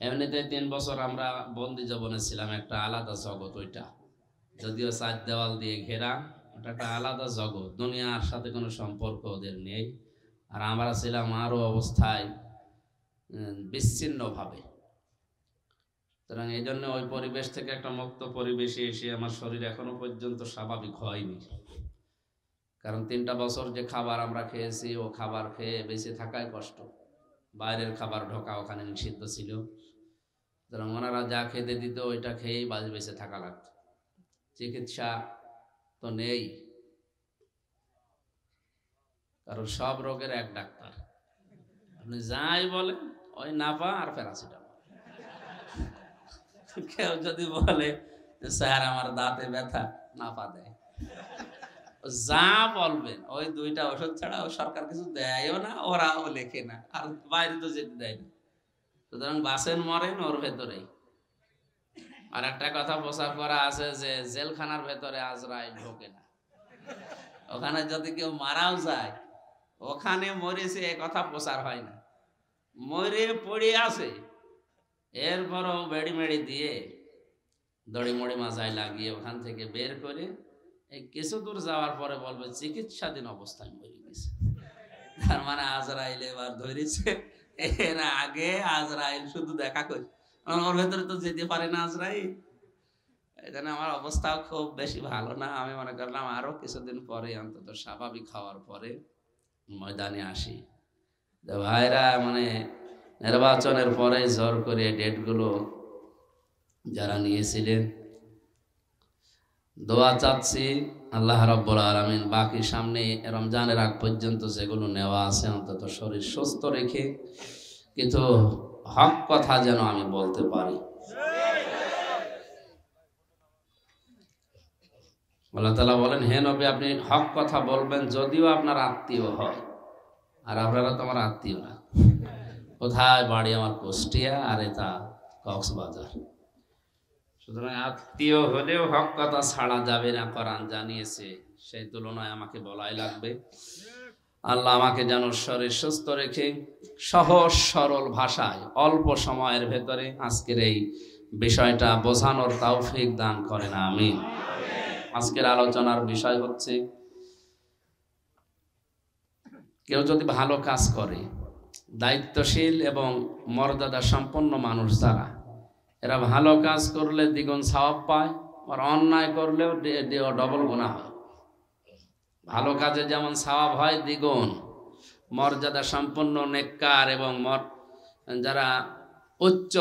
এমনিতে 3 বছর আমরা বন্দি জীবনে ছিলাম, একটা আলাদা জগৎ ওইটা, যদিও 4 দেওয়াল দিয়ে ঘেরা, ওটা একটা আলাদা জগৎ, দুনিয়ার সাথে কোনো সম্পর্ক ওদের নেই। আর আমরা ছিলাম আরো অবস্থায় বিচ্ছিন্ন ভাবে। সুতরাং এই জন্য ওই পরিবেশ থেকে একটা মুক্ত পরিবেশে এসে আমার শরীর এখনো পর্যন্ত স্বাভাবিক হয়নি। কারণ 3টা বছর যে খাবার আমরা খেয়েছি, ও খাবার খেয়ে বেঁচে থাকাই কষ্ট। বাইরের খাবার ঢোকা ওখানে নিষিদ্ধ ছিল। সুতরাং ওনারা যা খেতে দিত ওইটা খেয়েই বেঁচে থাকা লাগত। চিকিৎসা তো নেই, কারণ সব রোগের এক ডাক্তার। আপনি যাই বলেন ওই নাপা আর প্যারাসিটামল। কেউ যদি বলে স্যার আমার দাঁতে ব্যথা, নাপা দেয়। যা বলবেন ওই 2টা ওষুধ ছাড়া ও সরকার কিছু দেয়ও না, ওরাও লেখে না, আর বাইরে তো যেতে দেয় না। সুতরাং বাসেন মরেন ওর ভেতরেই। আর একটা কথা প্রচার করা আছে যে জেলখানার ভেতরে আজরাইল ঢোকে না। ওখানে যদি কেউ মারাও যায়, ওখানে মরেছে এ কথা প্রচার হয় না, মরে পড়ে আছে, এরপরও বেড়ি মেড়ি দিয়ে দড়ি মড়ি মাজায় লাগিয়ে ওখান থেকে বের করে এই কিছু দূর যাওয়ার পরে বলবে চিকিৎসাধীন অবস্থায় মরে গেছে। তার মানে আজরাইল এবার ধরেছে। এর আগে আজরাইল শুধু দেখা করে, ওর ভেতরে তো যেতে পারে না আজরাইল। এই জন্য আমার অবস্থাও খুব বেশি ভালো না। আমি মনে করলাম আরো কিছুদিন পরে, অন্তত স্বাভাবিক হওয়ার পরে ময়দানে আসি। ভাইরা, মানে নির্বাচনের পরে জোর করে ডেটগুলো যারা নিয়েছিলেন, দোয়া চাচ্ছি আল্লাহ রাব্বুল আলামিন বাকি সামনে রমজানের আগ পর্যন্ত যেগুলো নেওয়া আছে অন্তত শরীর সুস্থ রেখে কিন্তু হক কথা যেন আমি বলতে পারি। আল্লাহ তাআলা বলেন, হে নবী আপনি হক কথা বলবেন যদিও আপনার আত্মীয় হয়। আর আপনারা তো আমার আত্মীয় না। কোথায় বাড়ি? আমার কুষ্টিয়া, আর এটা কক্সবাজার। সুতরাং আত্মীয় হলেও হক কথা ছাড়া যাবে না, কোরআন জানিয়েছে। সেই তুলনায় আমাকে বলাই লাগবে। আল্লাহ আমাকে যেন শরীর সুস্থ রেখে সহজ সরল ভাষায় অল্প সময়ের ভেতরে আজকের এই বিষয়টা বোঝানোর তৌফিক দান করেন, আমিন। আজকের আলোচনার বিষয় হচ্ছে, কেউ যদি ভালো কাজ করে, দায়িত্বশীল এবং মর্যাদা সম্পন্ন মানুষ যারা, এরা ভালো কাজ করলে দ্বিগুণ সওয়াব পায়, আর অন্যায় করলেও ডবল গুনাহ হয়। ভালো কাজে যেমন সওয়াব হয় দ্বিগুণ, মর্যাদা সম্পন্ন নেককার এবং যারা উচ্চ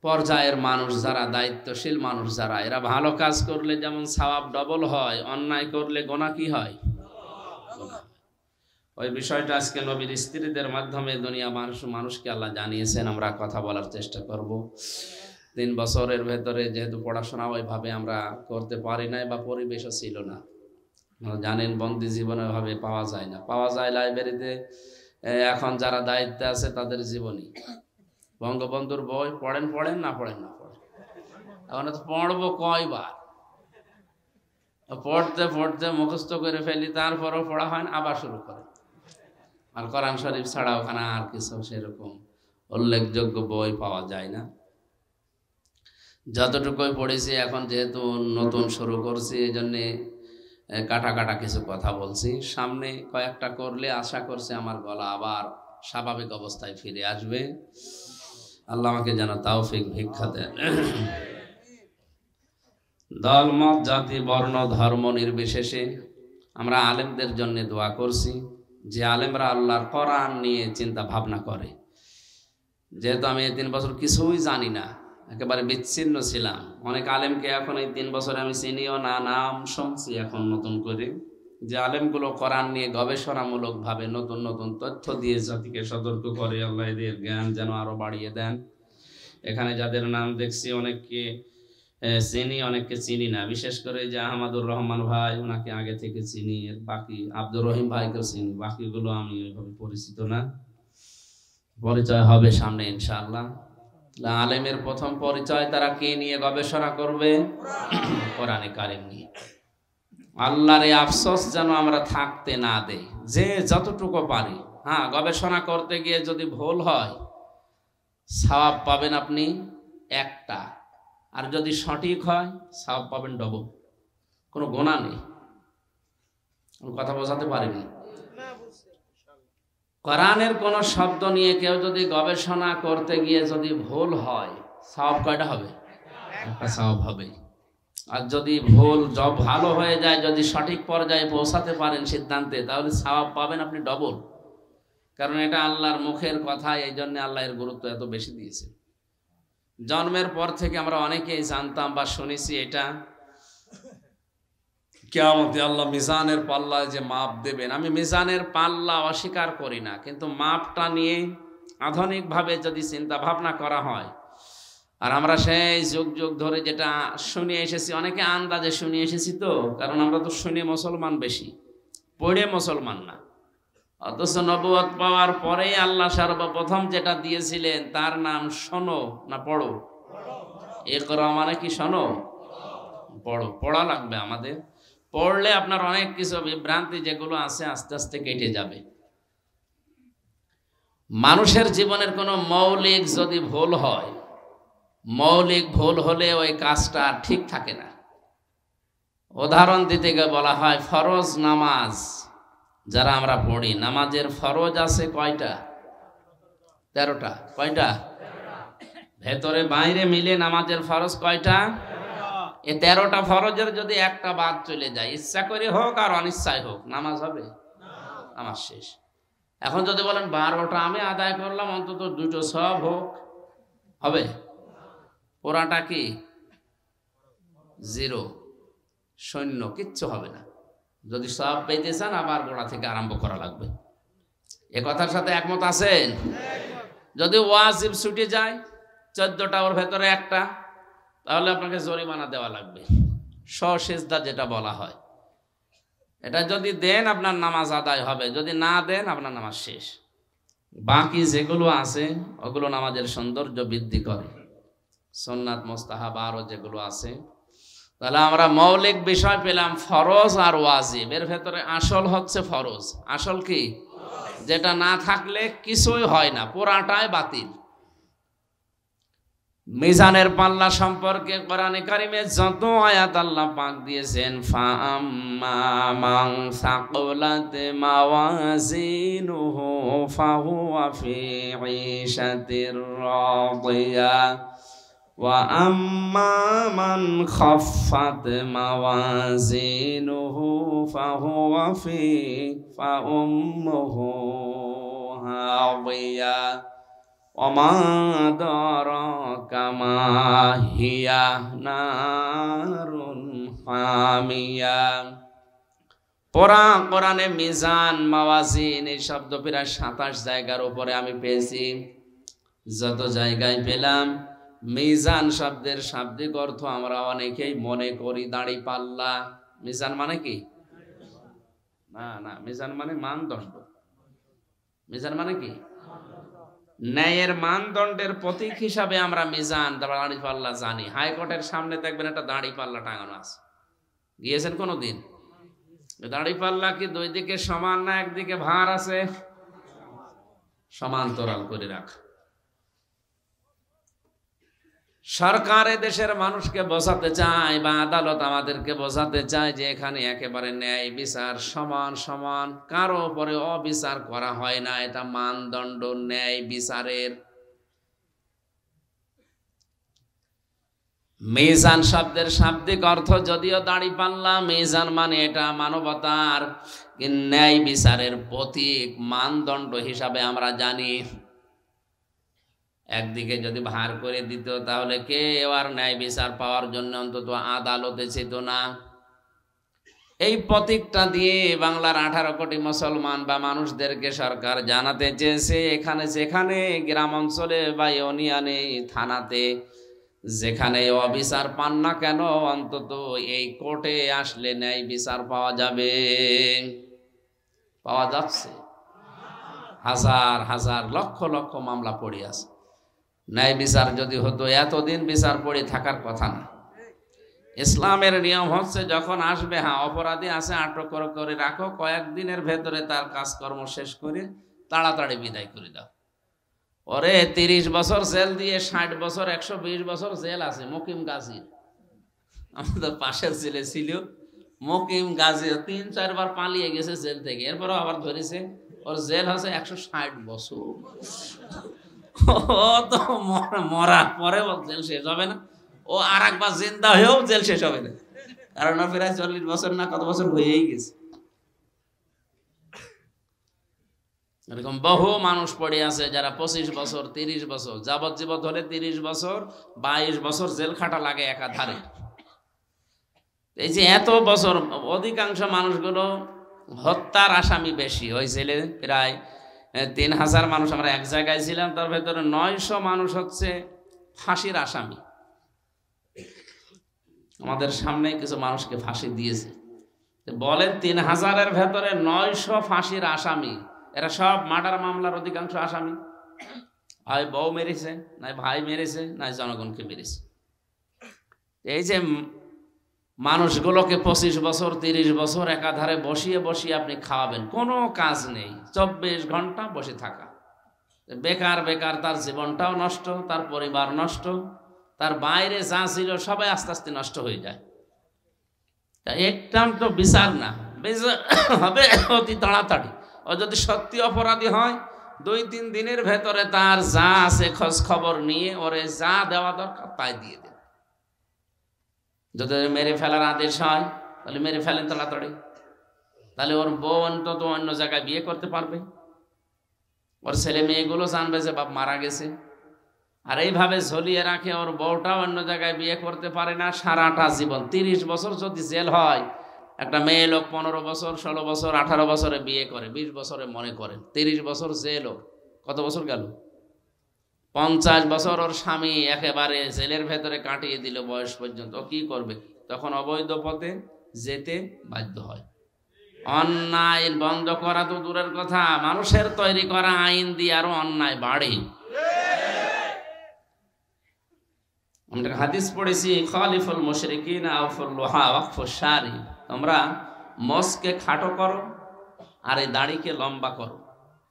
পর্যায়ের মানুষ যারা, দায়িত্বশীল মানুষ যারা, এরা ভালো কাজ করলে যেমন সওয়াব ডবল হয়, অন্যায় করলে গুনাহ কি হয়? ওই বিষয়টা আজকে নবীর স্ত্রীদের মাধ্যমে দুনিয়া মানুষকে আল্লাহ জানিয়েছেন। আমরা কথা বলার চেষ্টা করব। 3 বছরের ভেতরে যেহেতু পড়াশোনা ওইভাবে আমরা করতে পারি নাই বা পরিবেশও ছিল না, জানেন বন্দি জীবনে ভাবে পাওয়া যায় না। পাওয়া যায় লাইব্রেরিতে। এখন যারা দায়িত্বে আছে তাদের জীবনী, বঙ্গবন্ধুর বই পড়েন না পড়েন। এখন তো পড়বো কয়বার, পড়তে মুখস্থ করে ফেলি, তারপরও পড়া হয় না, আবার শুরু করে। আর কোরআন শরীফ ছাড়া ওখানে আর কিছু সেরকম উল্লেখযোগ্য বই পাওয়া যায় না। যতটুকুই পড়েছি, এখন যেহেতু নতুন শুরু করছি, এই জন্যে কাটা কিছু কথা বলছি। সামনে কয়েকটা করলে আশা করছি আমার গলা আবার স্বাভাবিক অবস্থায় ফিরে আসবে। আল্লাহ আমাকে যেন তৌফিক ভিক্ষা দেন। দল মত জাতি বর্ণ ধর্ম নির্বিশেষে আমরা আলেমদের জন্য দোয়া করছি, যে আলেমরা আল্লাহর কোরআন নিয়ে চিন্তা ভাবনা করে। যেহেতু আমি এই 3 বছর কিছুই জানি না, একেবারে বিচ্ছিন্ন ছিলাম। অনেক আলেমকে এখন এই 3 বছরে আমি চিনিও না, নাম শুনছি এখন নতুন করে, যে আলেমগুলো কোরআন নিয়ে গবেষণামূলক ভাবে নতুন নতুন তথ্য দিয়ে জাতিকে সতর্ক করে। আল্লাহ এদের জ্ঞান যেন আরো বাড়িয়ে দেন। এখানে যাদের নাম দেখছি অনেককে চিনি, অনেককে চিনি না। বিশেষ করে যে আহমদুর রহমান ভাই, ওনাকে আগে থেকে চিনি। এর বাকি আব্দুর রহিম ভাইকেও চিনি, বাকিগুলো আমি ওইভাবে পরিচিত না। পরিচয় হবে সামনে ইনশাআল্লাহ। আলেমের প্রথম পরিচয় তারা কে নিয়ে গবেষণা করবে? কোরআনে কারিম নিয়ে। আল্লাহর এই আফসোস যেন আমরা থাকতে না দেই, যে যতটুকু পারি। হ্যাঁ, গবেষণা করতে গিয়ে যদি ভুল হয় সওয়াব পাবেন আপনি একটা, আর যদি সঠিক হয় সওয়াব পাবেন ডবল, কোনো গোনা নেই। কথা বোঝাতে পারিনি। কোরআনের কোন শব্দ নিয়ে কেউ যদি গবেষণা করতে গিয়ে যদি ভুল হয়, সওয়াব কয়টা হবে? একটা সওয়াব হবে। আর যদি ভুল ভালো হয়ে যায়, যদি সঠিক পর্যায়ে পৌঁছাতে পারেন সিদ্ধান্তে, তাহলে সওয়াব পাবেন আপনি ডবল। কারণ এটা আল্লাহর মুখের কথা, এই জন্য আল্লাহ এর গুরুত্ব এত বেশি দিয়েছে। জন্মের পর থেকে আমরা অনেকেই জানতাম বা শুনেছি এটা কিয়ামতে আল্লাহ মিজানের পাল্লায় যে মাপ দেবেন। আমি মিজানের পাল্লা অস্বীকার করি না, কিন্তু মাপটা নিয়ে আধুনিকভাবে যদি চিন্তা ভাবনা করা হয়, আর আমরা সেই যুগ যুগ ধরে যেটা শুনে এসেছি, অনেকে আন্দাজে শুনে এসেছি, তো কারণ আমরা তো শুনে মুসলমান বেশি, পড়ে মুসলমান না। অথচ নবুয়ত পাওয়ার পরেই আল্লাহ সর্বপ্রথম যেটা দিয়েছিলেন তার নাম শোনো না পড়ো। ইকরা মানে কি? শোনো, পড়ো। পড়া লাগবে আমাদের। পড়লে আপনার অনেক কিছু বিভ্রান্তি যেগুলো আছে আস্তে আস্তে কেটে যাবে। মানুষের জীবনের কোনো মৌলিক যদি ভুল হয়, মৌলিক ভুল হলে ওই কাজটা ঠিক থাকে না। উদাহরণ দিতে গিয়ে বলা হয় ফরজ নামাজ যারা আমরা পড়ি, নামাজের ফরজ আছে কয়টা? 13টা। কয়টা? ভেতরে বাইরে মিলে নামাজের ফরজ কয়টা? এই 13টা ফরজের যদি একটা বাদ চলে যায়, ইচ্ছা করে হোক আর অনিচ্ছায় হোক, নামাজ হবে? নামাজ শেষ। এখন যদি বলেন 12টা আমি আদায় করলাম, অন্তত 2টো সব হোক, হবে? পুরাটা কি জিরো, শূন্য, কিচ্ছু হবে না। যদি সব পেতে চান আবার গোড়া থেকে আরম্ভ করা লাগবে। এ কথার সাথে একমত আছেন? যদি ওয়াজিব ছুটে যায় 14টা, ওর ভেতরে একটা, তাহলে আপনাকে জরিমানা দেওয়া লাগবে, সসেজদা যেটা বলা হয়। এটা যদি দেন আপনার নামাজ আদায় হবে, যদি না দেন আপনার নামাজ শেষ। বাকি যেগুলো আছে ওগুলো নামাজের সৌন্দর্য বৃদ্ধি করে, সুন্নাত মুস্তাহাব আরও যেগুলো আছে। তাহলে আমরা মৌলিক বিষয় পেলাম ফরজ আর ওয়াজিব। এর ভেতরে আসল হচ্ছে ফরজ। আসল কি? যেটা না থাকলে কিছুই হয় না, পুরাটাই বাতিল। মিজানের পাল্লা সম্পর্কে কোরআনে কারিমে যত আয়াত আল্লাহ পাক দিয়েছেন, ফাআম্মা মান সাকুলাত মাওয়াজিনুহু ফাহুয়া ফি ঈশাতির রাদিয়া ওয়া আম্মা মান খাফফাত মাওয়াজিনুহু ফাহুয়া ফি ফাউম্মুহু হাওিয়া ওমা আদরাকা মা হিয়া নারুন হামিয়া। পুরা কোরআনে মিজান, মাওয়াজিন এই শব্দ প্রায় 27 জায়গার উপরে আমি পেয়েছি। যত জায়গায় পেলাম মিজান শব্দের শাব্দিক অর্থ আমরা অনেকেই মনে করি দাড়ি পাল্লা। মিজান মানে কি? না না, মিজান মানে মানদণ্ড। মিজান মানে কি? ন্যায়ের মানদণ্ডের প্রতীক হিসাবে আমরা মিজান, দাড়ি পাল্লা জানি। হাইকোর্টের সামনে দেখবেন একটা দাড়ি পাল্লা টাঙানো আছে, গিয়েছেন কোনোদিন? দাড়ি পাল্লা কি দুই দিকে সমান না একদিকে ভার আছে? সমান্তরাল করে রাখা। সরকার দেশের মানুষকে বোঝাতে চায় বা আদালত আমাদেরকে বোঝাতে চায় যে এখানে একেবারে ন্যায় বিচার, সমান সমান, কারো উপরে অবিচার করা হয় না। এটা মানদণ্ড ন্যায় বিচারের। মিজান শব্দের শাব্দিক অর্থ যদিও দাড়ি পাল্লা, মিজান মানে এটা মানবতার ন্যায় বিচারের প্রতীক, মানদণ্ড হিসাবে আমরা জানি। একদিকে যদি ভার করে দিত তাহলে কেউ আর ন্যায় বিচার পাওয়ার জন্য অন্তত আদালতে যেত না। এই প্রতীকটা দিয়ে বাংলার 18 কোটি মুসলমান বা মানুষদেরকে সরকার জানাতে চেয়েছে, এখানে যেখানে গ্রাম অঞ্চলে বা ইউনিয়নে, থানাতে যেখানে অবিচার পান না কেন, অন্তত এই কোর্টে আসলে ন্যায় বিচার পাওয়া যাবে। পাওয়া যাচ্ছে। হাজার হাজার লক্ষ লক্ষ মামলা পড়ে আছে। ন্যায় বিচার যদি হতো এতদিন বিচার পড়ে থাকার কথা না। ইসলামের নিয়ম হচ্ছে যখন আসবে, হ্যাঁ অপরাধী আছে, আটক করে রাখো, কয়েকদিনের ভেতরে তার কাজকর্ম শেষ করে তাড়াতাড়ি বিদায় করে দাও। ওরে 30 বছর জেল দিয়ে 60 বছর 120 বছর জেল আছে মকিম গাজীর। আমাদের পাশের জেলে ছিল মকিম গাজী, 3-4 বার পালিয়ে গেছে জেল থেকে, এরপরও আবার ধরেছে। ওর জেল আছে 160 বছর। ও তো মরার পরে জেল শেষ হবে না, ও আর একবার জিন্দা হয়েও জেল শেষ হবে না, কারণ ও প্রায় 40 বছর না কত বছর হয়েই গেছে। এরকম বহু মানুষ পড়ে আছে যারা 25 বছর 30 বছর যাবজ্জীবন হলে 30 বছর 22 বছর জেল খাটা লাগে একাধারে। এই যে এত বছর, অধিকাংশ মানুষগুলো হত্যার আসামি বেশি। ওই ছেলে প্রায় 3000 মানুষ, আমরা এক জায়গায় ছিলাম, তার ভেতরে 900 মানুষ হচ্ছে ফাঁসির আসামি। আমাদের সামনে কিছু মানুষকে ফাঁসি দিয়েছে। বলেন 3000-এর ভেতরে 900 ফাঁসির আসামি, এরা সব মার্ডার মামলার অধিকাংশ আসামি। হয় বউ মেরেছে, নাই ভাই মেরেছে, নাই জনগণকে মেরেছে। এই যে মানুষগুলোকে 25 বছর 30 বছর একাধারে বসিয়ে বসিয়ে আপনি খাওয়াবেন, কোনো কাজ নেই, 24 ঘন্টা বসে থাকা, বেকার বেকার, তার জীবনটাও নষ্ট, তার পরিবার নষ্ট, তার বাইরে যা ছিল সবাই আস্তে আস্তে নষ্ট হয়ে যায়। একটাম তো বিচার না, বিচার হবে অতি তাড়াতাড়ি। ও যদি সত্যি অপরাধী হয় 2-3 দিনের ভেতরে তার যা আছে খোঁজ খবর নিয়ে ওরে যা দেওয়া দরকার তাই দিয়ে দেন। যদি মেরে ফেলার আদেশ হয় তাহলে মেরে ফেলেন তাড়াতাড়ি, তাহলে ওর বউ অন্তত অন্য জায়গায় বিয়ে করতে পারবে, ওর ছেলে মেয়েগুলো জানবে যে বাপ মারা গেছে। আর এইভাবে ঝলিয়ে রাখে, ওর বউটাও অন্য জায়গায় বিয়ে করতে পারে না সারাটা জীবন। 30 বছর যদি জেল হয়, একটা মেয়ে লোক 15 বছর 16 বছর 18 বছরে বিয়ে করে, 20 বছরে মনে করেন, 30 বছর জেল, কত বছর গেল? 50 বছর ওর স্বামী একেবারে জেলের ভেতরে কাটিয়ে দিল বয়স পর্যন্ত। ও কি করবে? তখন অবৈধ পথে যেতে বাধ্য হয়। অন্যায় বন্ধ করা তো দূরের কথা, মানুষের তৈরি করা আইন দিয়ে আরো অন্যায় বাড়ে। আমরা হাদিস পড়েছি, খালিফুল মুশরিকিন আউফুল লুহা ওয়াকফুশ শারি, তোমরা মসকে খাটো করো আর এই দাড়িকে লম্বা করো,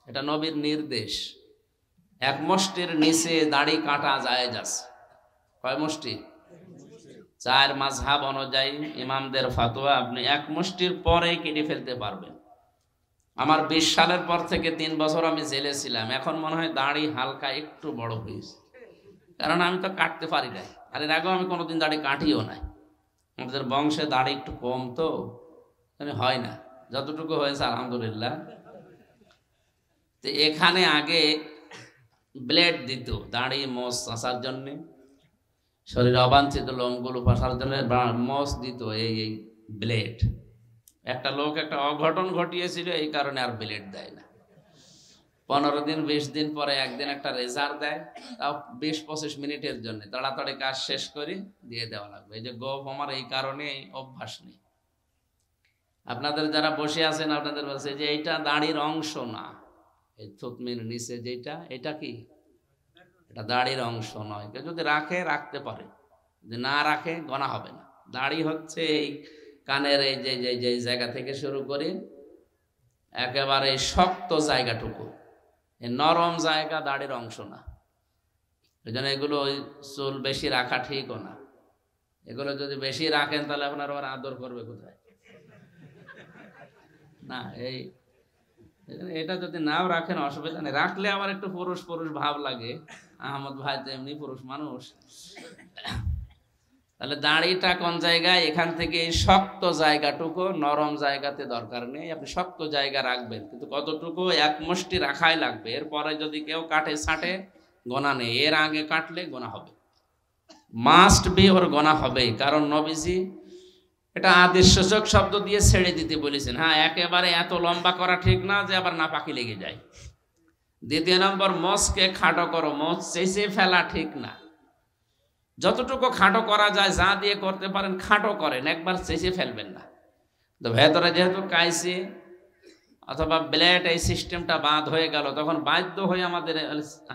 এটা নবীর নির্দেশ। 1 মুষ্টির নিচে দাড়ি কাটা জায়েজ আছে। কয় মুষ্টি? 4 মাযহাব অনুযায়ী ইমামদের ফতোয়া, আপনি 1 মুষ্টির পরে কেটে ফেলতে পারবেন। আমার 20 সালের পর থেকে 3 বছর আমি জেলে ছিলাম, এখন মনে হয় দাড়ি হালকা একটু বড় হয়েছে, কারণ আমি তো কাটতে পারি না। আর এর আগেও আমি কোনোদিন দাড়ি কাটিও নাই, আমাদের বংশে দাড়ি একটু কম তো হয় না, যতটুকু হয়েছে আলহামদুলিল্লাহ। তো এখানে আগে ব্লেড দিত দাড়ি মোচ চাষার জন্যে, শরীরে অবাঞ্ছিত লোমগুলো পাশার জন্য মোচ দিত এই ব্লেড। একটা লোক একটা অঘটন ঘটিয়েছিল, এই কারণে আর ব্লেড দেয় না। 15 দিন 20 দিন পরে একদিন একটা রেজার দেয়, তাও 20-25 মিনিটের জন্য, তাড়াতাড়ি কাজ শেষ করে দিয়ে দেওয়া লাগবে। এই যে গোপ আমার এই কারণে অভ্যাস নেই। আপনাদের যারা বসে আছেন আপনাদের বলছে যে এইটা দাড়ির অংশ না, এই থুতনির নিচে যেটা, এটা কি? এটা দাড়ির অংশ নয়। কেউ যদি রাখে রাখতে পারে, যদি না রাখে গোনা হবে না। দাড়ি হচ্ছে এই কানের এই যে জায়গা থেকে শুরু করে একেবারে শক্ত জায়গাটুকু, এই নরম জায়গা দাড়ির অংশ না। এই জন্য এগুলো ওই চুল বেশি রাখা ঠিকও না। এগুলো যদি বেশি রাখেন তাহলে আপনার আবার আদর করবে কোথায়? না, এটা যদি নাও রাখেন অসুবিধা নেই, রাখলে আবার একটু পুরুষ পুরুষ ভাব লাগে। আহমদ ভাই তো এমনি পুরুষ মানুষ। তাহলে দাড়িটা কোন জায়গায়? এখান থেকে এই শক্ত জায়গাটুকু, নরম জায়গাতে দরকার নেই, আপনি শক্ত জায়গা রাখবেন, কিন্তু কতটুকু? 1 মুষ্টি রাখাই লাগবে। এরপরে যদি কেউ কাটে ছাটে গোনা নেই, এর আগে কাটলে গোনা হবে, মাস্ট বি, ওর গোনা হবে। কারণ নবীজি এটা আদেশসূচক শব্দ দিয়ে ছেড়ে দিতে বলেছেন। হ্যাঁ, একেবারে এত লম্বা করা ঠিক না যে আবার নাপাকি লেগে যায়। 2 নম্বর, মোচকে খাটো করো, মোচ চেঁচে ফেলা ঠিক না। যতটুকু খাটো করা যায়, যা দিয়ে করতে পারেন খাটো করেন, একবার চেঁচে ফেলবেন না। তো ভেতরে যেহেতু কাইসি অথবা ব্লেড এই সিস্টেমটা বাদ হয়ে গেল, তখন বাধ্য হয়ে আমাদের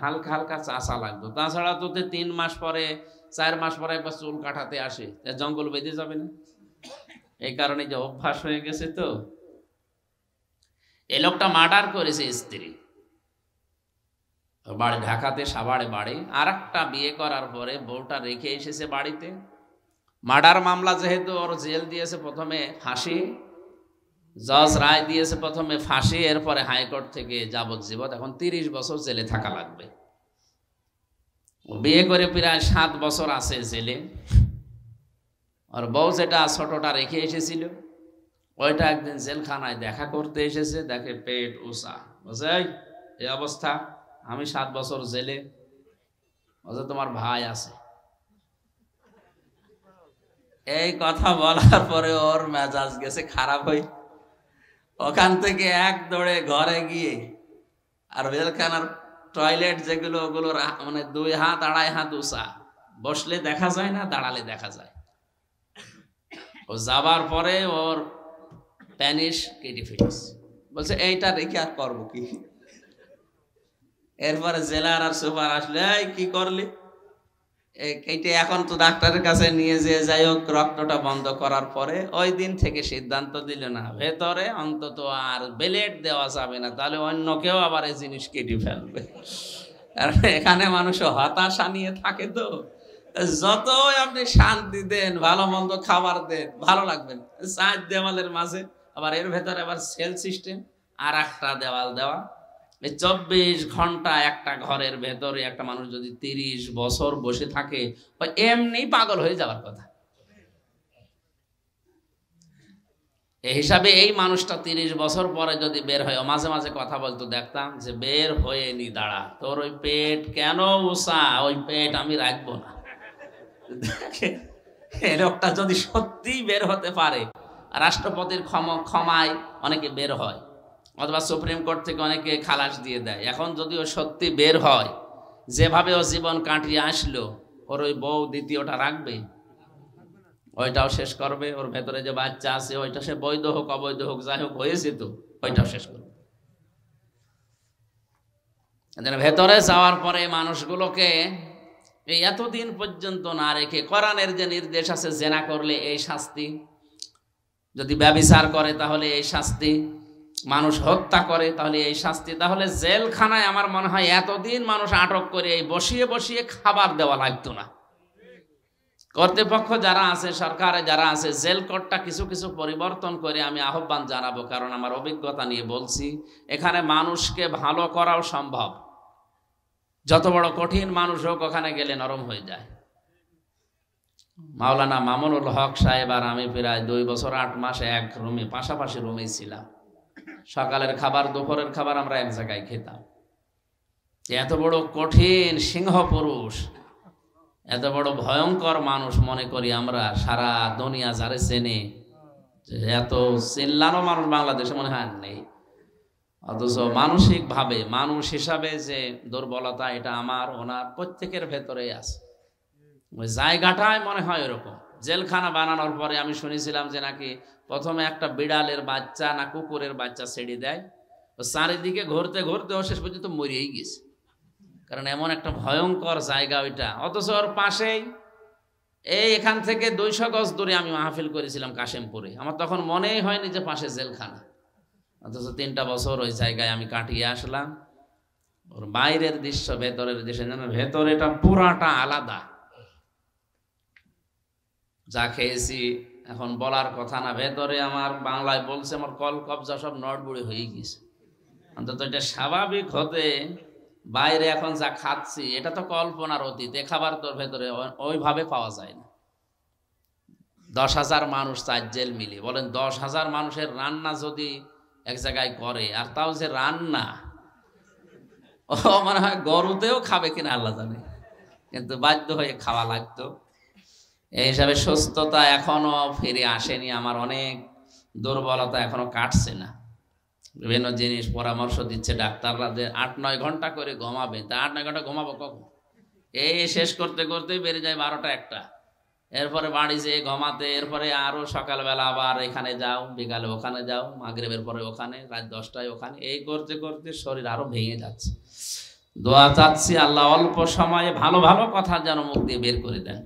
হালকা হালকা চাষা লাগতো। তাছাড়া তো 3 মাস পরে 4 মাস পরে একবার চুল কাটাতে আসে, জঙ্গল বেঁধে যাবে না? এই কারণে যে অভ্যাস হয়ে গেছে। তো এই লোকটা মার্ডার করেছে স্ত্রী, বাড়ি ঢাকাতে সাভারে বাড়ি। আর একটা বিয়ে করার পরে বউটা রেখে এসেছে বাড়িতে। মার্ডার মামলা যেহেতু, ওর জেল দিয়েছে প্রথমে ফাঁসি, জজ রায় দিয়েছে প্রথমে ফাঁসি, এরপরে হাইকোর্ট থেকে যাবজ্জীবন, এখন 30 বছর জেলে থাকা লাগবে। বিয়ে করে প্রায় 7 বছর আছে জেলে। আর বউ যেটা ছোটটা রেখে এসেছিল, ওইটা একদিন জেলখানায় দেখা করতে এসেছে, দেখে পেট উঁচা, বুঝে এই অবস্থা, আমি 7 বছর জেলে, বলছে তোমার ভাই আছে। এই কথা বলার পরে ওর মেজাজ গেছে খারাপ হই, ওখান থেকে এক দৌড়ে ঘরে গিয়ে, আর জেলখানার টয়লেট যেগুলো, ওগুলো মানে 2 হাত 2.5 হাত উঁচা, বসলে দেখা যায় না, দাঁড়ালে দেখা যায়। ও যাবার পরে ওর প্যানিস কেটে ফেলেছে, বলছে এইটা রেখে আর করবো কি। এরপরে জেলার আর সুপার আসলে, এই কি করলি, এইটা এখন তো ডাক্তারের কাছে নিয়ে যেয়ে যাই হোক, রক্তটা বন্ধ করার পরে ওই দিন থেকে সিদ্ধান্ত দিল না, ভেতরে অন্তত আর ব্লেড দেওয়া যাবে না, তাহলে অন্য কেউ আবার এই জিনিস কেটে ফেলবে। কারণ এখানে মানুষ হতাশা নিয়ে থাকে, তো যতই আপনি শান্তি দেন, ভালো মন্দ খাবার দেন, ভালো লাগবে না। 4 দেওয়ালের মাঝে আবার এর ভেতরে আবার সেল সিস্টেম, আর একটা দেওয়াল দেওয়া, 24 ঘন্টা একটা ঘরের ভেতরে একটা মানুষ যদি 30 বছর বসে থাকে, এমনি পাগল হয়ে যাওয়ার কথা। এই হিসাবে এই মানুষটা 30 বছর পরে যদি বের হয়, মাঝে মাঝে কথা বলতো, দেখতাম যে বের হয়ে নি দাঁড়া, তোর ওই পেট কেন উষা, ওই পেট আমি রাখবো না। এই লোকটা যদি সত্যি বের হতে পারে, রাষ্ট্রপতির ক্ষমায় অনেকে বের হয়, অথবা সুপ্রিম কোর্ট থেকে অনেকে খালাস দিয়ে দেয়। এখন যদি ও সত্যি বের হয়, যেভাবে ও জীবন কাটিয়ে আসলো, ওর ওই বউ দ্বিতীয়টা রাখবে, ওইটাও শেষ করবে। ওর ভেতরে যে বাচ্চা আছে, ওইটা সে বৈধ হোক অবৈধ হোক যাই হোক হয়েছে, তো ওইটাও শেষ করবে। ভেতরে যাওয়ার পরে মানুষগুলোকে এই এতদিন পর্যন্ত না রেখে, কোরআনের যে নির্দেশ আছে, জেনা করলে এই শাস্তি, যদি ব্যভিচার করে তাহলে এই শাস্তি, মানুষ হত্যা করে তাহলে এই শাস্তি, তাহলে জেলখানায় আমার মনে হয় এতদিন মানুষ আটক করে এই বসিয়ে বসিয়ে খাবার দেওয়া লাগতো না। কর্তৃপক্ষ যারা আছে, সরকারে যারা আছে, জেল কোডটা কিছু কিছু পরিবর্তন করে আমি আহ্বান জানাবো, কারণ আমার অভিজ্ঞতা নিয়ে বলছি, এখানে মানুষকে ভালো করাও সম্ভব। যত বড় কঠিন মানুষ হোক, ওখানে গেলে নরম হয়ে যায়। মাওলানা মামুনুল হক সাহেব আর আমি প্রায় 2 বছর 8 মাস এক রুমে, পাশাপাশি রুমেই ছিলাম। সকালের খাবার দুপুরের খাবার আমরা এক জায়গায় খেতাম। এত বড় কঠিন সিংহ পুরুষ, এত বড় ভয়ঙ্কর মানুষ মনে করি আমরা, সারা দুনিয়া যারে চেনে, এত চিল্লানো মানুষ বাংলাদেশে মনে হয় নেই। অথচ মানসিক ভাবে, মানুষ হিসাবে যে দুর্বলতা, এটা আমার ওনার প্রত্যেকের ভেতরেই আছে। ওই জায়গাটায় মনে হয় এরকম। জেলখানা বানানোর পরে আমি শুনেছিলাম যে নাকি প্রথমে একটা বিড়ালের বাচ্চা না কুকুরের বাচ্চা ছেড়ে দেয়, ও চারিদিকে ঘুরতে ঘুরতে ও শেষ পর্যন্ত মরিয়েই গেছে, কারণ এমন একটা ভয়ঙ্কর জায়গা ওইটা। অথচ ওর পাশেই, এই এখান থেকে 200 গজ দূরে আমি মাহফিল করেছিলাম কাশিমপুরে, আমার তখন মনেই হয়নি যে পাশে জেলখানা। অথচ 3টা বছর ওই জায়গায় আমি কাটিয়ে আসলাম। ওর বাইরের দৃশ্য ভেতরের দৃশ্য, ভেতরেটা পুরাটা আলাদা। যা খেয়েছি এখন বলার কথা না, ভেতরে আমার বাংলায় বলছে আমার কল কবজা সব নড়বড়ে হয়ে গেছে। অন্তত এটা স্বাভাবিক হতে, বাইরে এখন যা খাচ্ছি এটা তো কল্পনার অতীত, এ খাবার তোর ভেতরে ওইভাবে পাওয়া যায় না। 10,000 মানুষ 4 জেল মিলে, বলেন 10,000 মানুষের রান্না যদি এক জায়গায় করে, আর তাও যে রান্না, ও মনে হয় গরুতেও খাবে কিনা আল্লাহ জানে, কিন্তু বাধ্য হয়ে খাওয়া লাগতো। এই হিসাবে সুস্থতা এখনো ফিরে আসেনি, আমার অনেক দুর্বলতা এখনো কাটছে না। বিভিন্ন জিনিস পরামর্শ দিচ্ছে ডাক্তাররা যে 8-9 ঘন্টা করে ঘুমাবে, তা 8-9 ঘন্টা ঘুমাবো কখন? এই শেষ করতে করতে বেড়ে যায় 12টা 1টা, এরপরে বাড়ি যেয়ে ঘুমাতে, এরপরে আরো সকালবেলা আবার এখানে যাও, বিকালে ওখানে যাও, মাগরিবের পরে ওখানে, রাত 10টায় ওখানে, এই করতে করতে শরীর আরো ভেঙে যাচ্ছে। দোয়া চাচ্ছি আল্লাহ অল্প সময়ে ভালো ভালো কথা যেন মুখ দিয়ে বের করে দেন।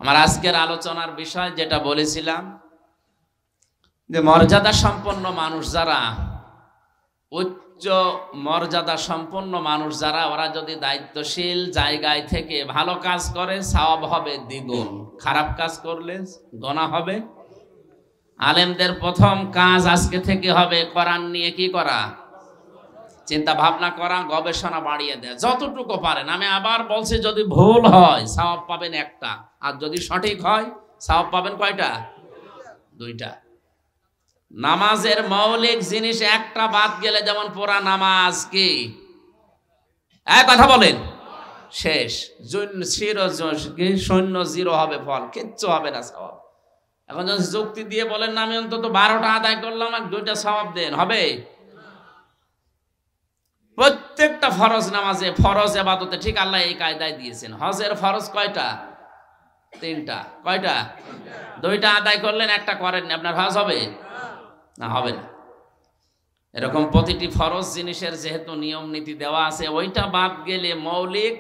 আমার আজকের আলোচনার বিষয় যেটা বলেছিলাম, যে মর্যাদা সম্পন্ন মানুষ যারা, উচ্চ উচ্চ মর্যাদা সম্পন্ন মানুষ যারা, ওরা যদি দায়িত্বশীল জায়গায় থেকে ভালো কাজ করে সওয়াব হবে দ্বিগুণ, খারাপ কাজ করলে গোনা হবে। আলেমদের প্রথম কাজ আজকে থেকে হবে কোরআন নিয়ে কি করা, চিন্তা ভাবনা করা, গবেষণা বাড়িয়ে দেয় যতটুকু পারেন। আমি আবার বলছি, যদি ভুল হয় সওয়াব পাবেন একটা, আর যদি সঠিক হয় সওয়াব পাবেন কয়টা, দুইটা। নামাজের মৌলিক জিনিস একটা বাদ গেলে, যেমন পুরা নামাজ কি এক কথা বলেন শেষ, শূন্য জিরো হবে, ফল কিচ্ছু হবে না, সওয়াব। এখন যদি যুক্তি দিয়ে বলেন না আমি অন্তত 12টা আদায় করলাম আর 2টা সওয়াব দেন, হবে? প্রত্যেকটা ফরজ নামাজে, ফরজ ইবাদতে ঠিক আল্লাহ এই কায়দায় দিয়েছেন। হজের ফরজ কয়টা, 3টা। কয়টা, 2টা আদায় করলেন, একটা করেননি, আপনার হজ হবে না, হবে না। এরকম প্রতিটি ফরজ জিনিসের যেহেতু নিয়ম নীতি দেওয়া আছে, ওইটা বাদ গেলে মৌলিক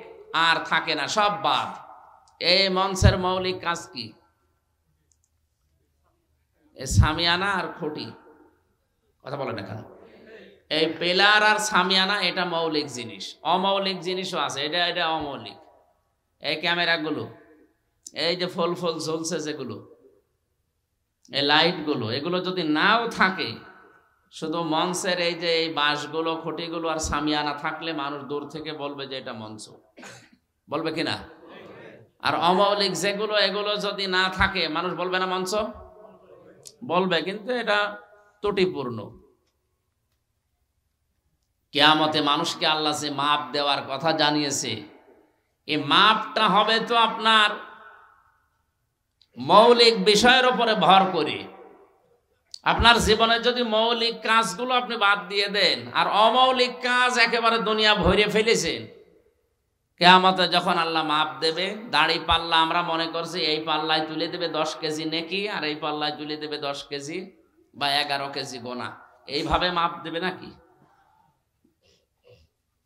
আর থাকে না, সব বাদ। এই মঞ্চের মৌলিক কাজ কি, এই সামিয়ানা আর খুঁটি, কথা বলেন না কেন? এই পিলার আর সামিয়ানা এটা মৌলিক জিনিস, অমৌলিক জিনিসও আছে, এটা অমৌলিক। এই ক্যামেরাগুলো, এই যে ফুল ফুল ঝুলছে যেগুলো, এই লাইটগুলো, এগুলো যদি নাও থাকে, শুধু মঞ্চের এই যে এই বাঁশগুলো, খুঁটিগুলো আর সামিয়ানা থাকলে মানুষ দূর থেকে বলবে যে এটা মঞ্চ, বলবে কিনা? আর অমৌলিক যেগুলো, এগুলো যদি না থাকে মানুষ বলবে না মঞ্চ, বলবে, কিন্তু এটা ত্রুটিপূর্ণ। কিয়ামতে মানুষকে আল্লাহ যে মাপ দেওয়ার কথা জানিয়েছে, এই মাপটা হবে তো আপনার মৌলিক বিষয়ের উপরে ভর করে। আপনার জীবনে যদি মৌলিক কাজগুলো আপনি বাদ দিয়ে দেন আর অমৌলিক কাজ একেবারে দুনিয়া ভরে ফেলেছেন, কিয়ামতে যখন আল্লাহ মাপ দেবে, দাড়ি পাল্লা আমরা মনে করছি এই পাল্লায় তুলে দেবে 10 কেজি নেকি, আর এই পাল্লায় তুলে দেবে 10 কেজি বা 11 কেজি গোনা, এইভাবে মাপ দেবে নাকি?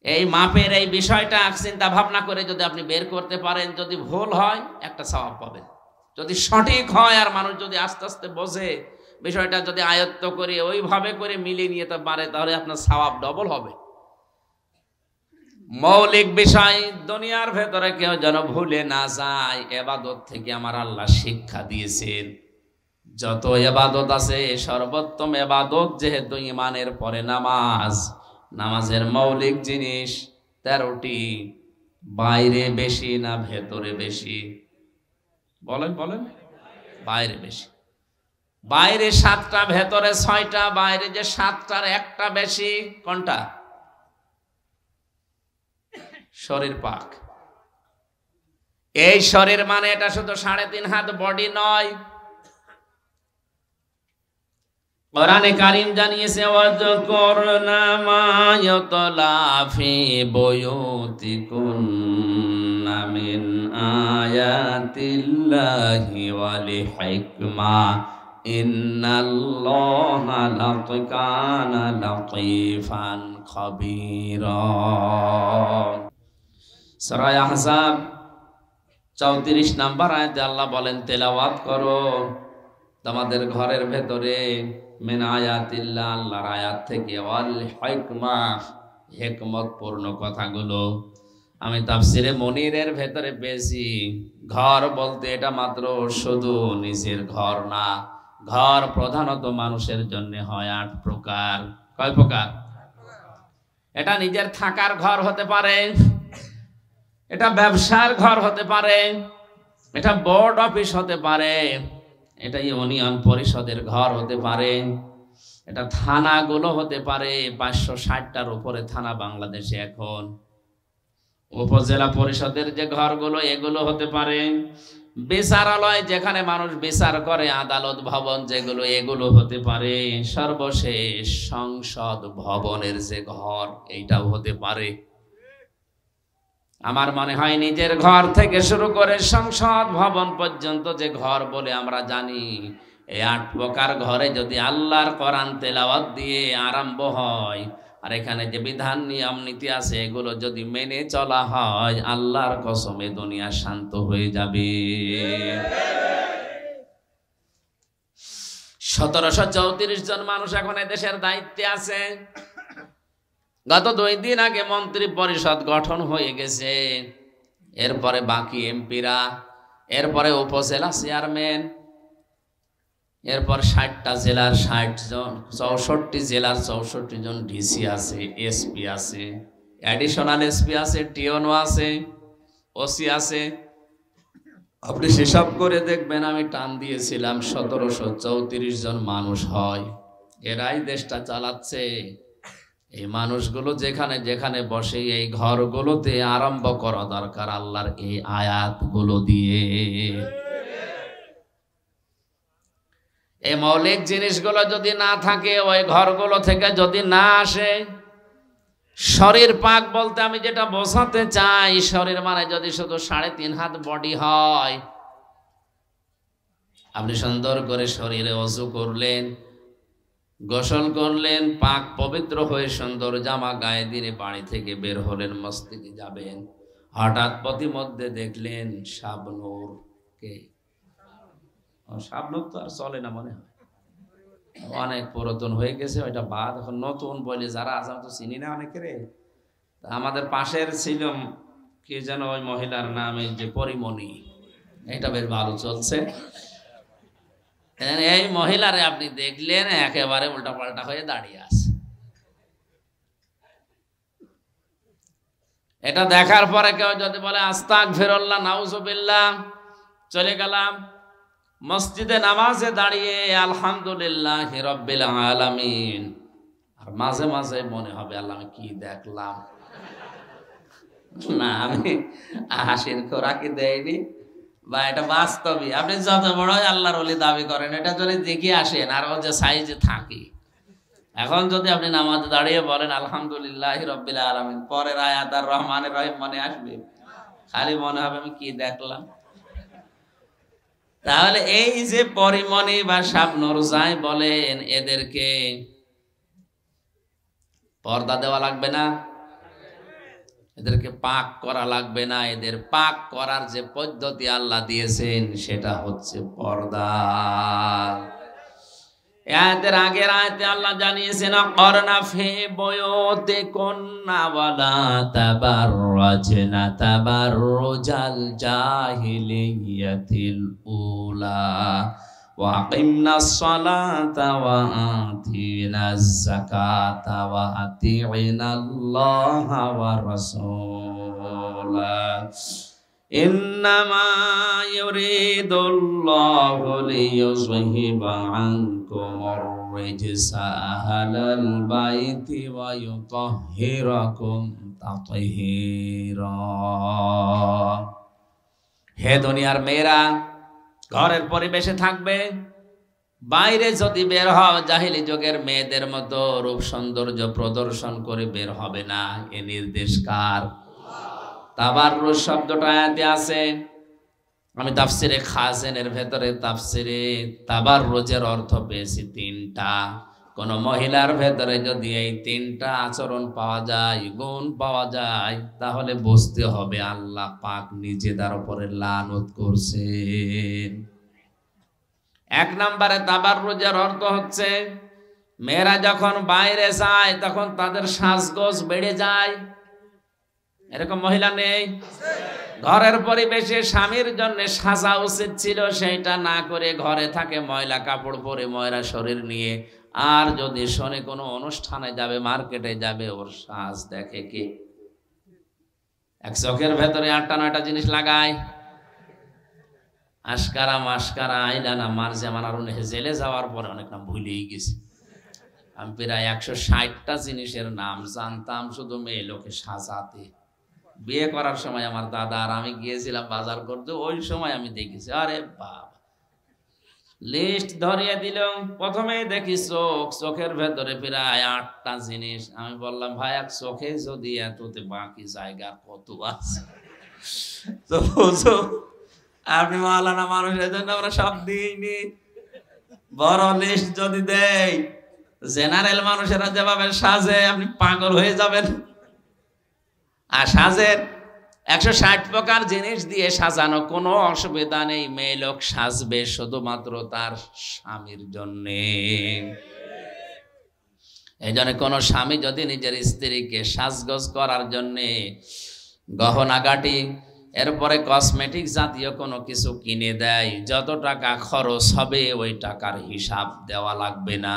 এই মাপের এই বিষয়টা চিন্তা ভাবনা করে যদি আপনি বের করতে পারেন, যদি ভুল হয় একটা সওয়াব পাবেন, যদি সঠিক হয় আর মানুষ যদি আস্তে আস্তে বোঝে বিষয়টা, যদি আয়ত্ত করে ওইভাবে করে মিলিয়ে নিতে পারে, তাহলে আপনার সওয়াব ডবল হবে। মৌলিক বিষয় দুনিয়ার ভেতরে কেউ যেন ভুলে না যায়। ইবাদত থেকে আমার আল্লাহ শিক্ষা দিয়েছেন, যত ইবাদত আছে সর্বোত্তম ইবাদত যেহেতু ঈমানের পরে নামাজ, নামাজের মৌলিক জিনিস 13টি, বাইরে বেশি না ভেতরে বেশি? বলেন বলেন, বাইরে বেশি। বাইরে 7টা, ভেতরে 6টা। বাইরে যে 7টার একটা বেশি, কোনটা? শরীর পাক। এই শরীর মানে এটা শুধু 3.5 হাত বডি নয়। কোরআনে কারীম জানিয়েছে, ওয়াযকুরনা মা ইউতলা ফি বুয়ুতিকুন্না মিন আয়াতিল্লাহি ওয়াল হিকমা ইন্নাল্লাহা লাকানা লাতীফান খাবীরা। সূরা আহজাব 34 নম্বর আয়াতে আল্লাহ বলেন, তেলাওয়াত করো তোমাদের ঘরের ভেতরে মিন আয়াতিল্লাহ, আল্লাহর আয়াত থেকে, ওয়াল হিকমা, হিকমত পূর্ণ কথাগুলো। আমি তাফসিরে মনিরের ভেতরে পেয়েছি, ঘর বলতে এটা মাত্র শুধু নিজের ঘর না, ঘর প্রধানত মানুষের জন্য হয় 8 প্রকার। কয় প্রকার? এটা নিজের থাকার ঘর হতে পারে, এটা ব্যবসার ঘর হতে পারে, এটা বোর্ড অফিস হতে পারে, এটা ইউনিয়ন পরিষদের ঘর হতে পারে, এটা থানাগুলো হতে পারে। 560টার উপরে থানা বাংলাদেশে এখন। উপজেলা পরিষদের যে ঘরগুলো, এগুলো হতে পারে। বিচারালয় যেখানে মানুষ বিচার করে, আদালত ভবন যেগুলো, এগুলো হতে পারে। সর্বশেষ সংসদ ভবনের যে ঘর, এইটাও হতে পারে। আমার মনে হয় নিজের ঘর থেকে শুরু করে সংসদ ভবন পর্যন্ত যে ঘর বলে আমরা জানি, এই 8 প্রকার ঘরে যদি আল্লাহর কোরআন তেলাওয়াত দিয়ে আরম্ভ হয়, আর এখানে যে বিধান নিয়ম নীতি আছে এগুলো যদি মেনে চলা হয়, আল্লাহর কসমে দুনিয়া শান্ত হয়ে যাবে। 1734 জন মানুষ এখন এই দেশের দায়িত্বে আছে। গত 2 দিন আগে মন্ত্রী পরিষদ গঠন হয়ে গেছে, এরপরে বাকি এমপিরা, এরপরে উপজেলা চেয়ারম্যান, এরপর 60টা জেলার 60 জন, 64 জেলার 64 জন ডিসি আছে, এসপি আছে, অ্যাডিশনাল এসপি আছে, টিওনো আছে, ওসি আছে। আপনি হিসাব করে দেখবেন, আমি টান দিয়েছিলাম 1734 জন মানুষ হয়। এরাই দেশটা চালাচ্ছে। এই মানুষগুলো যেখানে যেখানে বসে এই ঘরগুলোতে আরম্ভ করা দরকার আল্লাহর এই আয়াতগুলো দিয়ে। এই মৌলিক জিনিসগুলো যদি না থাকে, ওই ঘরগুলো থেকে যদি না আসে, শরীর পাক বলতে আমি যেটা বোঝাতে চাই, শরীর মানে যদি শুধু 3.5 হাত বডি হয়, আপনি সুন্দর করে শরীরে ওযু করলেন, গোসল করলেন, পাক পবিত্র হয়ে সুন্দর জামা গায়ে দিয়ে বাড়ি থেকে বের হলেন, মসজিদে যাবেন, হঠাৎ পথিমধ্যে দেখলেন শাবনূর। কে শাবনূর? তো আর চলে না মনে হয়, অনেক পুরাতন হয়ে গেছে ওইটা বাদ। এখন নতুন বলে যারা আছে, আমি তো চিনি না অনেকের। আমাদের পাশের ছিল কি যেন ওই মহিলার নাম, এই যে পরিমণি, এটা বেশ ভালো চলছে। এই মহিলারে আপনি দেখলেন একেবারে উল্টা পাল্টা হয়ে দাঁড়িয়ে আছে। এটা দেখার পরে কেউ যদি বলে আস্তাগফিরুল্লাহ, নাউজুবিল্লাহ, চলে গেলাম মসজিদে নামাজে দাঁড়িয়ে আলহামদুলিল্লাহি রাব্বিল আলামিন, আর মাঝে মাঝে মনে হবে আল্লাহ আমি কি দেখলাম। না, আমি হাসির খোরাকি দেয়নি, বা এটা বাস্তবই। আপনি যত বড় আল্লাহর ওলি দাবি করেন, এটা যদি দেখে আসেন আর ও যে সাইজে থাকি। এখন যদি আপনি নামাজে দাঁড়িয়ে বলেন আলহামদুলিল্লাহি রাব্বিল আলামিন, পরের আয়াত আর রহমানের রহিম মনে আসবে? খালি মনে হবে আমি কি দেখলাম। তাহলে এই যে পরিমণি বা শাবনূর যাই বলেন, এদেরকে পর্দা দেওয়া লাগবে না, এদেরকে পাক করা লাগবে না। এদের পাক করার যে পদ্ধতি আল্লাহ দিয়েছেন সেটা হচ্ছে পর্দা। আয়াতের আগের আয়াতে আল্লাহ জানিয়েছেন করনা ফি বুয়ুতিকুন্না ওয়ালা তাবাররাজনা তাবাররুজাল জাহিলিয়াতিল উলা ওয়া আকিমনাস সালাতা ওয়া আতিনাজ যাকাতা ওয়া আতিনাল্লাহা ওয়া রাসূলা ইন্নামা ইউরিদুল্লাহু লিইয়ুযহিবা আনকুমুর রিজসা আহলাল বাইতি ওয়া ইউতাহহিরাকুম তাতহীরা। হে দুনিয়ার মেয়েরা, ঘরের পরিবেশে থাকবে, বাইরে যদি বের হও জাহিলি যুগের মেয়েদের মতো রূপ সৌন্দর্য প্রদর্শন করে বের হবে না। এ নির্দেশ কার? তাবাররুজ শব্দটা আয়াতে আছে। আমি তাফসিরে খাজেনের ভেতরে তাফসিরে তাবাররুজের অর্থ পেয়েছি 3টা। কোন মহিলার ভেতরে যদি এই 3টা আচরণ পাওয়া যায়, গুণ পাওয়া যায়, তাহলে বুঝতে হবে আল্লাহ পাক নিজে তার উপরে লানত করছেন। 1 নম্বরে তাবাররুজের অর্থ হচ্ছে মেয়েরা যখন বাইরে যায় তখন তাদের সাজগোজ বেড়ে যায়। এরকম মহিলা নেই? ঘরের পরিবেশে স্বামীর জন্য সাজা উচিত ছিল, সেটা না করে ঘরে থাকে ময়লা কাপড় পরে, ময়লা শরীর নিয়ে। আর যদি শোনে কোনো অনুষ্ঠানে যাবে, মার্কেটে যাবে, ওর সাজ দেখে কে? এক চোখের ভেতরে 8টা 9টা জিনিস লাগায়। আশকারা, মাস্কারা, আইলানা, মারজামান, আর জেলে যাওয়ার পরে অনেক নাম ভুলেই গেছি। আমি প্রায় 160টা জিনিসের নাম জানতাম শুধু মেয়ে লোকে সাজাতে। বিয়ে করার সময় আমার দাদা আর আমি গিয়েছিলাম বাজার করতে, ওই সময় আমি দেখেছি। আরে বাবা, লিস্ট ধরিয়ে দিল। প্রথমেই দেখি চোখ, চোখের ভেতরে প্রায় 8টা জিনিস। আমি বললাম ভাই, এক চোখে যদি এততে বাকি জায়গা কত আছে? তো আপনি মাওলানা মানুষের জন্য আমরা সব দিইনি। বড় লিস্ট যদি দেই, জেনারেল মানুষেরা যেভাবে সাজে আপনি পাগল হয়ে যাবেন। আর সাজের 160 প্রকার জিনিস দিয়ে সাজানো, কোনো অসুবিধা নেই। মেয়ে লোক সাজবে শুধুমাত্র তার স্বামীর জন্যে। এই জন্য কোনো স্বামী যদি নিজের স্ত্রীকে সাজগোজ করার জন্যে গহনাগাটি এরপরে কসমেটিক জাতীয় কোনো কিছু কিনে দেয়, যত টাকা খরচ হবে ওই টাকার হিসাব দেওয়া লাগবে না।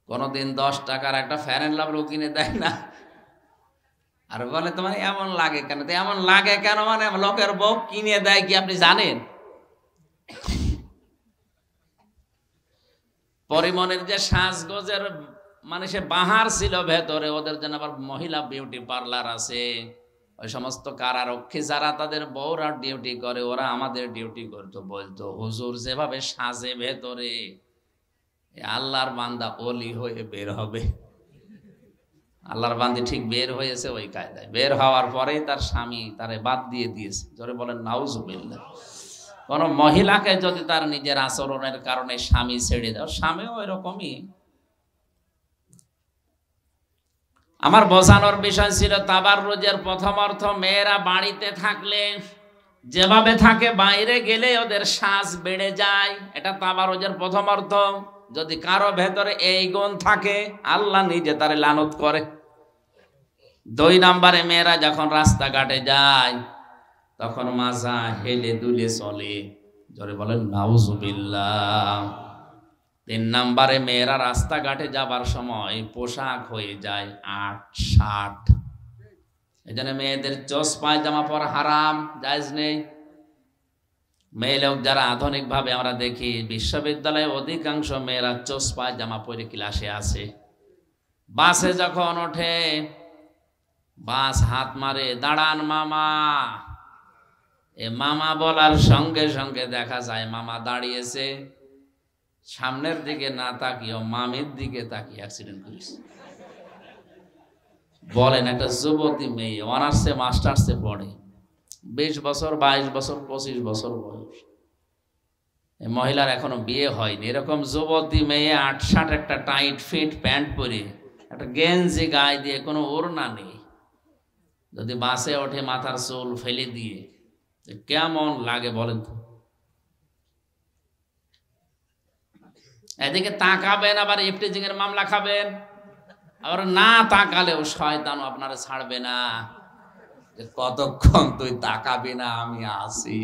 কোনোদিন 10 টাকার একটা ফ্যান এন্ড লাভলি কিনে দেয় না, আর বলে তোমার এমন লাগে কেন? তো এমন লাগে কেন মানে লোকের বউ কিনে দেয় কি আপনি জানেন? পরিমণের যে সাজগোজের মানে সে বাহার ছিল ভেতরে, ওদের জন্য আবার মহিলা বিউটি পার্লার আছে। ওই সমস্ত কারারক্ষী যারা তাদের বউরা ডিউটি করে, ওরা আমাদের ডিউটি করতো, বলতো হুজুর যেভাবে সাজে ভেতরে আল্লাহর বান্দা ওলি হয়ে বের হবে। আল্লাহর বান্দি ঠিক বের হয়েছে ওই কায়দায়। বের হওয়ার পরেই তার স্বামী তারে বাদ দিয়ে দিয়েছে। জোরে বলেন নাউজুবিল্লাহ। কোন মহিলাকে যদি তার নিজের আচরণের কারণে স্বামী ছেড়ে দেয়, স্বামীও এরকমই। আমার বোঝানোর বিষয় ছিল তাবাররুজের প্রথম অর্থ মেয়েরা বাড়িতে থাকলে যেভাবে থাকে বাইরে গেলে ওদের সাজ বেড়ে যায়, এটা তাবাররুজের প্রথম অর্থ। যদি কারো ভেতরে এই গুণ থাকে আল্লাহ নিজে তারে লানত করে। 2 নম্বরে মেয়েরা যখন রাস্তাঘাটে যায় তখন মাজা হেলে দুলে চলে। জোরে বলেন নাউজুবিল্লাহ। 3 নম্বরে মেয়েরা রাস্তাঘাটে যাবার সময় পোশাক হয়ে যায় 8-60। এই জন্য মেয়েদের চোস পায়জামা পরা হারাম, জায়েজ নেই। মেয়ে লোক যারা আধুনিক ভাবে আমরা দেখি বিশ্ববিদ্যালয়ে অধিকাংশ মেয়েরা চোস পায়জামা পরে ক্লাসে আসে। বাসে যখন ওঠে বাস হাত মারে, দাঁড়ান মামা। এ মামা বলার সঙ্গে সঙ্গে দেখা যায় মামা দাঁড়িয়েছে, সামনের দিকে না তাকিয়ে মামির দিকে তাকিয়ে অ্যাক্সিডেন্ট করেছে। বলেন, একটা যুবতী মেয়ে অনার্সে মাস্টার্সে পড়ে, 20 বছর 22 বছর 25 বছর বয়স, এই মহিলার এখনো বিয়ে হয়নি। এরকম যুবতী মেয়ে 8-60 একটা টাইট ফিট প্যান্ট পরে, একটা গেঞ্জি গায়ে দিয়ে, কোনো ওড়না নেই, যদি বাসে ওঠে মাথার চুল ফেলে দিয়ে কেমন লাগে বলেন তো? এদিকে তাকাবেন আবার ইফটিজিং এর মামলা খাবেন, আবার না তাকালেও শয়তানও আপনারা ছাড়বে না। কতক্ষণ তুই তাকাবি না, আমি আসি।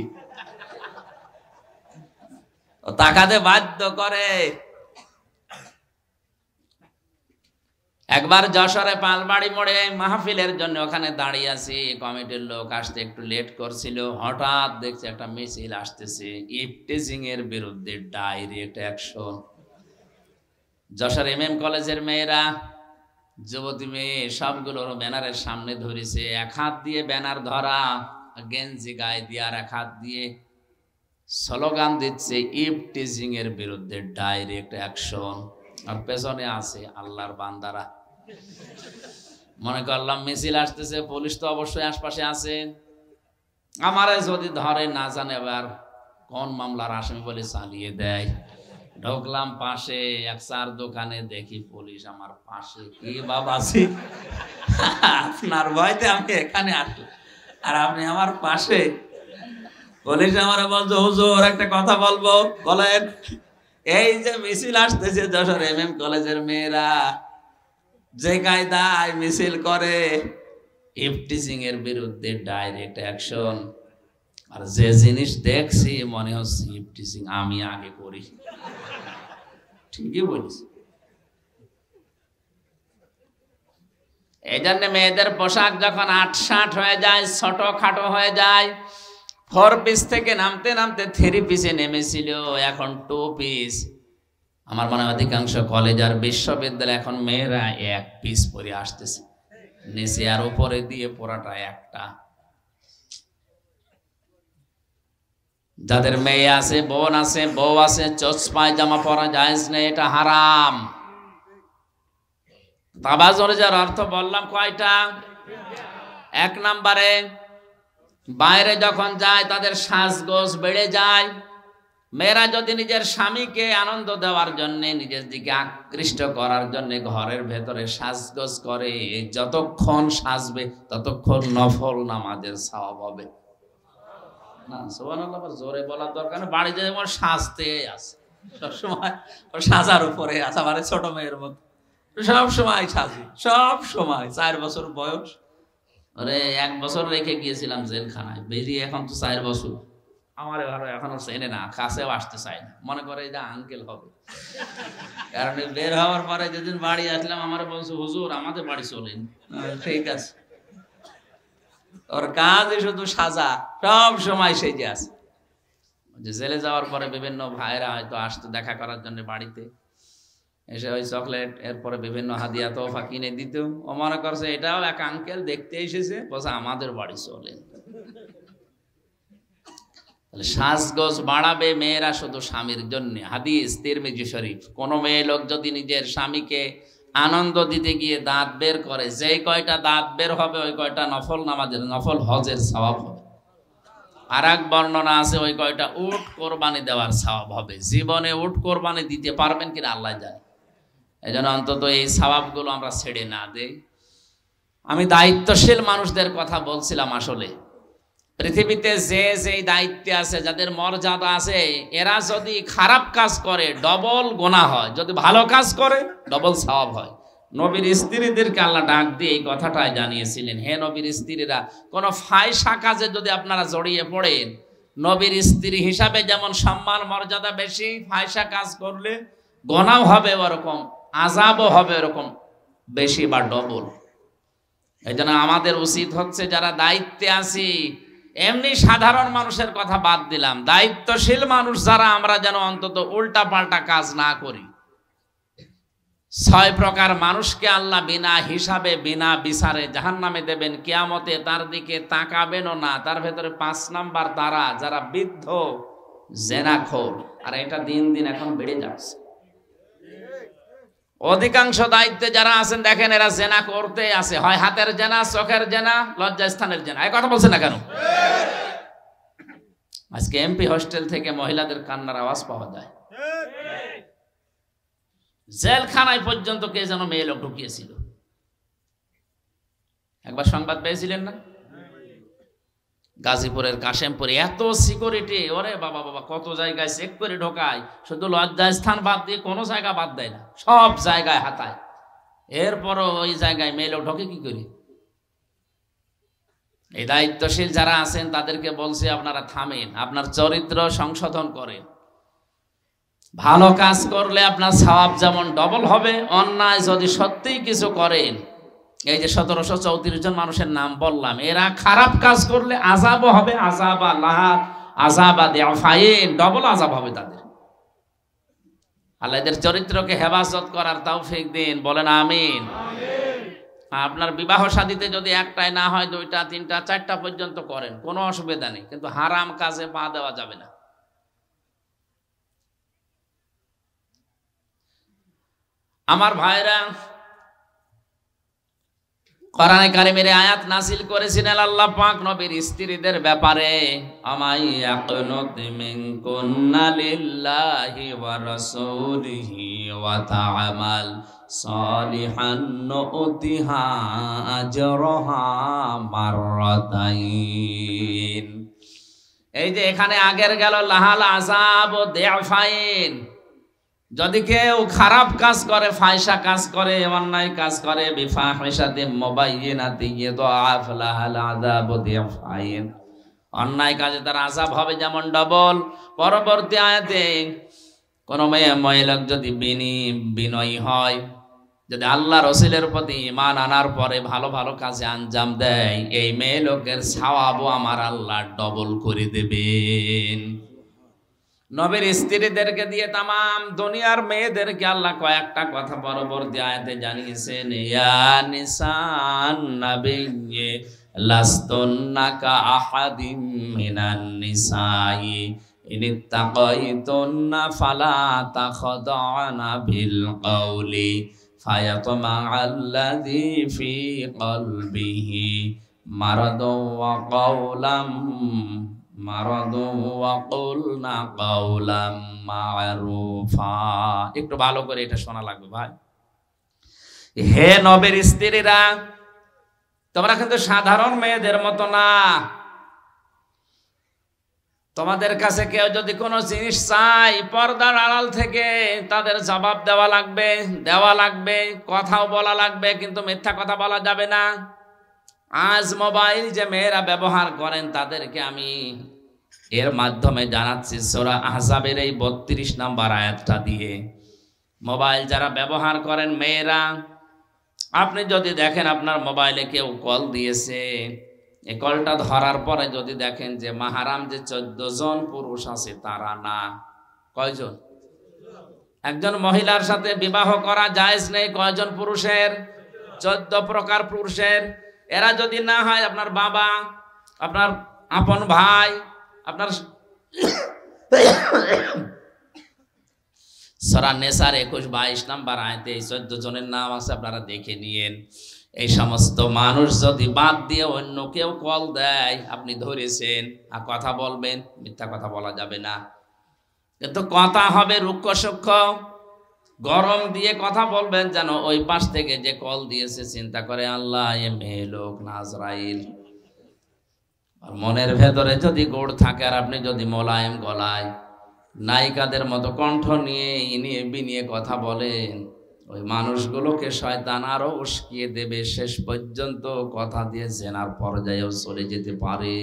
ও তাকাতে বাধ্য করে। একবার যশোরে পালবাড়ি মোড়ে মাহফিলের জন্য ওখানে দাঁড়িয়ে আছি, কমিটির লোক আসতে একটু লেট করছিল। হঠাৎ দেখছি একটা মিছিল আসতেছে, ইফটিজিং এর বিরুদ্ধে ডাইরেক্ট অ্যাকশন। যশোর MM কলেজের মেয়েরা, যুবতী মেয়ে সবগুলোর ব্যানারের সামনে ধরেছে, এক হাত দিয়ে ব্যানার ধরা, গেঞ্জি গায়ে দিয়ে, আর এক হাত দিয়ে স্লোগান দিচ্ছে ইফটিজিং এর বিরুদ্ধে ডাইরেক্ট অ্যাকশন। আর পেছনে আছে আল্লাহর বান্দারা। মনে করলাম মিছিল আসতেছে, পুলিশ তো অবশ্যই আশপাশে আছে, আমারে যদি ধরে না জানে আবার কোন মামলার আসামি বলে চালিয়ে দেয়। ঢুকলাম পাশে এক চার দোকানে, দেখি পুলিশ আমার পাশে। কি বাবাজি, আপনার ভয়তে আমি এখানে আসলাম আর আপনি আমার পাশে। পুলিশ আমার বলছে হুজুর একটা কথা বলবো, বলেন। এই যে মিছিল আসতেছে যশোর MM কলেজের মেয়েরা যে কায়দায় মিছিল করে, ইফটিজিং এর বিরুদ্ধে ডাইরেক্ট অ্যাকশন। আর যে জিনিস দেখছি মনে হচ্ছে ইফটিজিং আমি আগে করি। ঠিকই বলিস। এই জন্য মেয়েদের পোশাক যখন 8-60 হয়ে যায়, ছোট খাটো হয়ে যায়, 4 পিস থেকে নামতে নামতে 3 পিসে নেমেছিল, এখন 2 পিস। আমার মনে হয় অধিকাংশ কলেজ আর বিশ্ববিদ্যালয় এখন মেয়েরা 1 পিস পরে আসতেছে, নিচে আর উপরে দিয়ে পরাটা একটা। যাদের মেয়ে আছে, বোন আছে, বউ আছে, চোচ পায়জামা পরা জায়েজ নেই, এটা হারাম। তাবাররুজের অর্থ বললাম কয়টা? 1 নম্বরে বাইরে যখন যায় তাদের সাজগোজ বেড়ে যায়। মেয়েরা যদি নিজের স্বামীকে আনন্দ দেওয়ার জন্য, নিজের দিকে আকৃষ্ট করার জন্য ঘরের ভেতরে সাজগোজ করে, যতক্ষণ সাজবে ততক্ষণ নফল নামাজের সওয়াব হবে। না সুবহানাল্লাহ জোরে বলার দরকার নেই, বাড়িতে যেমন সাজতে আছে। সবসময় ও সাজার উপরে আছে, আমার ছোট মেয়ের মতো সব সময় সাজি, সব সময়। 4 বছর বয়স, ওরে 1 বছর রেখে গিয়েছিলাম জেলখানায়, বেরিয়ে এখন তো 4 বছর। আমার ঘরে এখনো চেনে না, কাছেও আসতে চায় না, মনে করে যে আঙ্কেল হবে। কারণ বের হওয়ার পরে যেদিন বাড়ি আসলাম আমার বলছে, হুজুর আমাদের বাড়ি চলেন। ঠিক আছে, ওর কাজই শুধু সাজা, সব সময় সেজে আছে। যে জেলে যাওয়ার পরে বিভিন্ন ভাইরা হয়তো আসতো দেখা করার জন্য বাড়িতে, এসে ওই চকলেট এরপরে বিভিন্ন হাদিয়া তোফা কিনে দিত। ও মনে করছে এটাও এক আঙ্কেল দেখতে এসেছে, বলছে আমাদের বাড়ি চলেন। সাজগোজ বাড়াবে মেয়েরা শুধু স্বামীর জন্য। হাদিস তিরমিজি শরীফ, কোন মেয়ে লোক যদি নিজের স্বামীকে আনন্দ দিতে গিয়ে দাঁত বের করে, যে কয়টা দাঁত বের হবে ওই কয়টা নফল নামাজের, নফল হজের সওয়াব হবে। আর এক বর্ণনা আছে ওই কয়টা উট কোরবানি দেওয়ার সওয়াব হবে। জীবনে উট কোরবানি দিতে পারবেন কিনা আল্লাহ জানে। এই জন্য অন্তত এই সওয়াবগুলো আমরা ছেড়ে না দেই। আমি দায়িত্বশীল মানুষদের কথা বলছিলাম। আসলে পৃথিবীতে যে যেই দায়িত্বে আছে, যাদের মর্যাদা আছে, এরা যদি খারাপ কাজ করে ডবল গুনাহ হয়, যদি ভালো কাজ করে ডবল সওয়াব হয়। নবীর স্ত্রীদেরকে আল্লাহ ডাক দিয়ে এই কথাটাই জানিয়েছিলেন, হে নবীর স্ত্রীরা, কোনো ফায়সা কাজে যদি আপনারা জড়িয়ে পড়েন, নবীর স্ত্রী হিসাবে যেমন সম্মান মর্যাদা বেশি, ফায়সা কাজ করলে গুনাহ হবে ওরকম, আযাবও হবে ওরকম বেশি বা ডবল। এই জন্য আমাদের উচিত হচ্ছে যারা দায়িত্বে আছি, এমনি সাধারণ মানুষের কথা বাদ দিলাম, দায়িত্বশীল মানুষ যারা, আমরা যেন অন্তত উল্টা পাল্টা কাজ না করি। 6 প্রকার মানুষকে আল্লাহ বিনা হিসাবে বিনা বিচারে জাহান্নামে দেবেন, কিয়ামতে তার দিকে তাকাবেনও না। তার ভেতরে 5 নাম্বার তারা যারা বৃদ্ধ জেনাখোর, আর এটা দিন দিন এখন বেড়ে যাচ্ছে। অধিকাংশ দায়িত্বে যারা আছেন দেখেন এরা জেনা করতে আছে, হয় হাতের জেনা, চোখের জেনা, লজ্জাস্থানের জেনা। এই কথা বলছে না কেন? আজকে এমপি হোস্টেল থেকে মহিলাদের কান্নার আওয়াজ পাওয়া যায়। জেলখানায় পর্যন্ত কে যেন মেয়ে লোক ঢুকিয়েছিল, একবার সংবাদ পেয়েছিলেন না? গাজীপুরের কাশেমপুরে এত সিকিউরিটি, ওরে বাবা বাবা, কত জায়গায় চেক করে ঢোকায়, শুধু লজ্জাস্থান বাদ দিয়ে কোনো জায়গা বাদ দেয় না, সব জায়গায় হাতায়। এরপরও ওই জায়গায় মেয়ে লোক ঢোকে কি করি? এই দায়িত্বশীল যারা আছেন তাদেরকে বলছে আপনারা থামেন, আপনার চরিত্র সংশোধন করেন। ভালো কাজ করলে আপনার সওয়াব যেমন ডবল হবে, অন্যায় যদি সত্যিই কিছু করেন, এই যে 1734 জন মানুষের নাম বললাম, এরা খারাপ কাজ করলে আযাবও হবে, আযাবা লাহা আযাবা দিফাইন, ডবল আযাব হবে তাদের। আল্লাহ এদের চরিত্রকে হেফাজত করার তৌফিক দিন, বলেন আমিন। আপনার বিবাহ শাদীতে যদি একটাই না হয়, 2টা 3টা 4টা পর্যন্ত করেন, কোনো অসুবিধা নেই, কিন্তু হারাম কাজে পা দেওয়া যাবে না। আমার ভাইরা, কোরআনে কারিমের আয়াত নাযিল করেছিলেন আল্লাহ পাক নবীর স্ত্রীদের ব্যাপারে, আমায়াকুনুত মিনকুন্না লিল্লাহি ওয়া রাসূলিহি ওয়া তা'মাল সালিহান নুতিহা আজরাহা মাররাতাইন। এই যে এখানে আগের গেল লাহাল আযাব ও দিফাইন। যদি কেউ খারাপ কাজ করে, ফায়সা কাজ করে, অন্যায় কাজ করে, বিফাহিশাতিন মুবায়্যিনাতিন ইউদাআফ লাহাল আযাবু দিফাইন, অন্যায় কাজে তার আযাব হবে যেমন ডবল। পরবর্তী আয়াতে কোন মেয়ে লোক যদি বিনয়ী হয়, যদি আল্লাহ রাসূলের প্রতি ঈমান আনার পরে ভালো ভালো কাজে আঞ্জাম দেয়, এই মেয়ে লোকের সওয়াবও আমার আল্লাহ ডবল করে দেবেন। নবীর স্ত্রীদেরকে দিয়ে তামাম দুনিয়ার মেয়েদেরকে আল্লাহ কয়েকটা কথা পরবর্তী আয়াতে জানিয়েছেন, ইয়া নিসান নাবিয়্যি লাস্তুন্না কা আহাদিম মিনান নিসাই ইনিত্তাকাইতুন্না ফালা তাখদা'না বিল কওলি ফায়াতমা'আল্লাযী ফী কলবিহি মারাদুন ওয়া কাওলাম একটু ভালো করে এটা শোনা লাগবে ভাই। হে নবীর স্ত্রীরা, তোমরা কিন্তু সাধারণ মেয়েদের মতো না, তোমাদের কাছে কেউ যদি কোনো জিনিস চাই, পর্দার আড়াল থেকে তাদের জবাব দেওয়া লাগবে, কথাও বলা লাগবে, কিন্তু মিথ্যা কথা বলা যাবে না। আজ মোবাইল যে মেয়েরা ব্যবহার করেন তাদেরকে আমি এর মাধ্যমে জানাচ্ছি সূরা আহজাবের এই 32 নম্বর আয়াতটা দিয়ে, মোবাইল যারা ব্যবহার করেন মেয়েরা, আপনি যদি দেখেন আপনার মোবাইলে কেউ কল দিয়েছে, এই কলটা ধরার পরে যদি দেখেন যে মাহারাম যে 14 জন পুরুষ আছে তারা না, কয়জন? একজন মহিলার সাথে বিবাহ করা জায়েজ নেই কয়জন পুরুষের? 14 প্রকার পুরুষের। এরা যদি না হয় আপনার বাবা, আপনার আপন ভাই, আপনার সূরা নিসার 21-22 নম্বর আয়াতে এই 14 জনের নাম আছে, আপনারা দেখে নিয়েন। এই সমস্ত মানুষ যদি বাদ দিয়ে অন্য কেউ কল দেয়, আপনি ধরেছেন আর কথা বলবেন, মিথ্যা কথা বলা যাবে না, কিন্তু কথা হবে রুক্ষ সূক্ষ্ম, গরম দিয়ে কথা বলবেন, যেন ওই পাশ থেকে যে কল দিয়েছে চিন্তা করে আল্লাহ এ মেয়ে লোক না আজরাইল। আর মনের ভেতরে যদি গোড় থাকে আর আপনি যদি মোলায়েম গলায় নায়িকাদের মতো কণ্ঠ নিয়ে ইনিয়ে বিনিয়ে কথা বলেন, ওই মানুষগুলোকে শয়তান আরো উস্কিয়ে দেবে, শেষ পর্যন্ত কথা দিয়ে জেনার পর্যায়েও চলে যেতে পারে।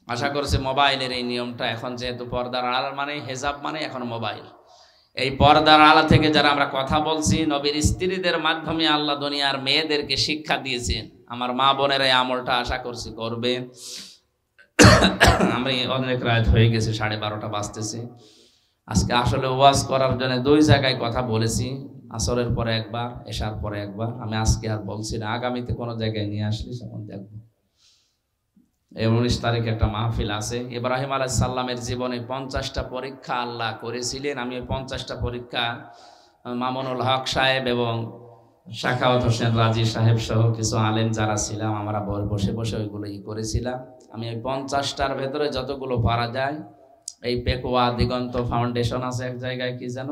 আশা করছি মোবাইলের এই নিয়মটা এখন, যেহেতু পর্দার আড়াল মানে হেজাব মানে এখন মোবাইল, এই পর্দার আড়াল থেকে যারা আমরা কথা বলছি, নবীর স্ত্রীদের মাধ্যমে আল্লাহ দুনিয়ার মেয়েদেরকে শিক্ষা দিয়েছেন। আমার মা বোনের এই আমলটা আশা করছি করবে। আমি অনেক রাত হয়ে গেছে, 12:30 বাজতেছে। আজকে আসলে ওয়াজ করার জন্য 2 জায়গায় কথা বলেছি, আসরের পরে একবার, এশার পরে একবার। আমি আজকে আর বলছি না, আগামীতে কোনো জায়গায় নিয়ে আসলে তখন দেখবো। 19 তারিখে একটা মাহফিল আছে। ইব্রাহিম আলাইহিস সালামের জীবনে 50টা পরীক্ষা আল্লাহ করেছিলেন। আমি 50টা পরীক্ষা মামুনুল হক সাহেব এবং শাখাওয়াত হোসেন রাজি সাহেব সহ কিছু আলেম যারা ছিলাম, আমরা বসে বসে ওইগুলোই করেছিলাম। আমি ওই 50টার ভেতরে যতগুলো পারা যায়, এই পেকুয়া দিগন্ত ফাউন্ডেশন আছে এক জায়গায়, কি যেন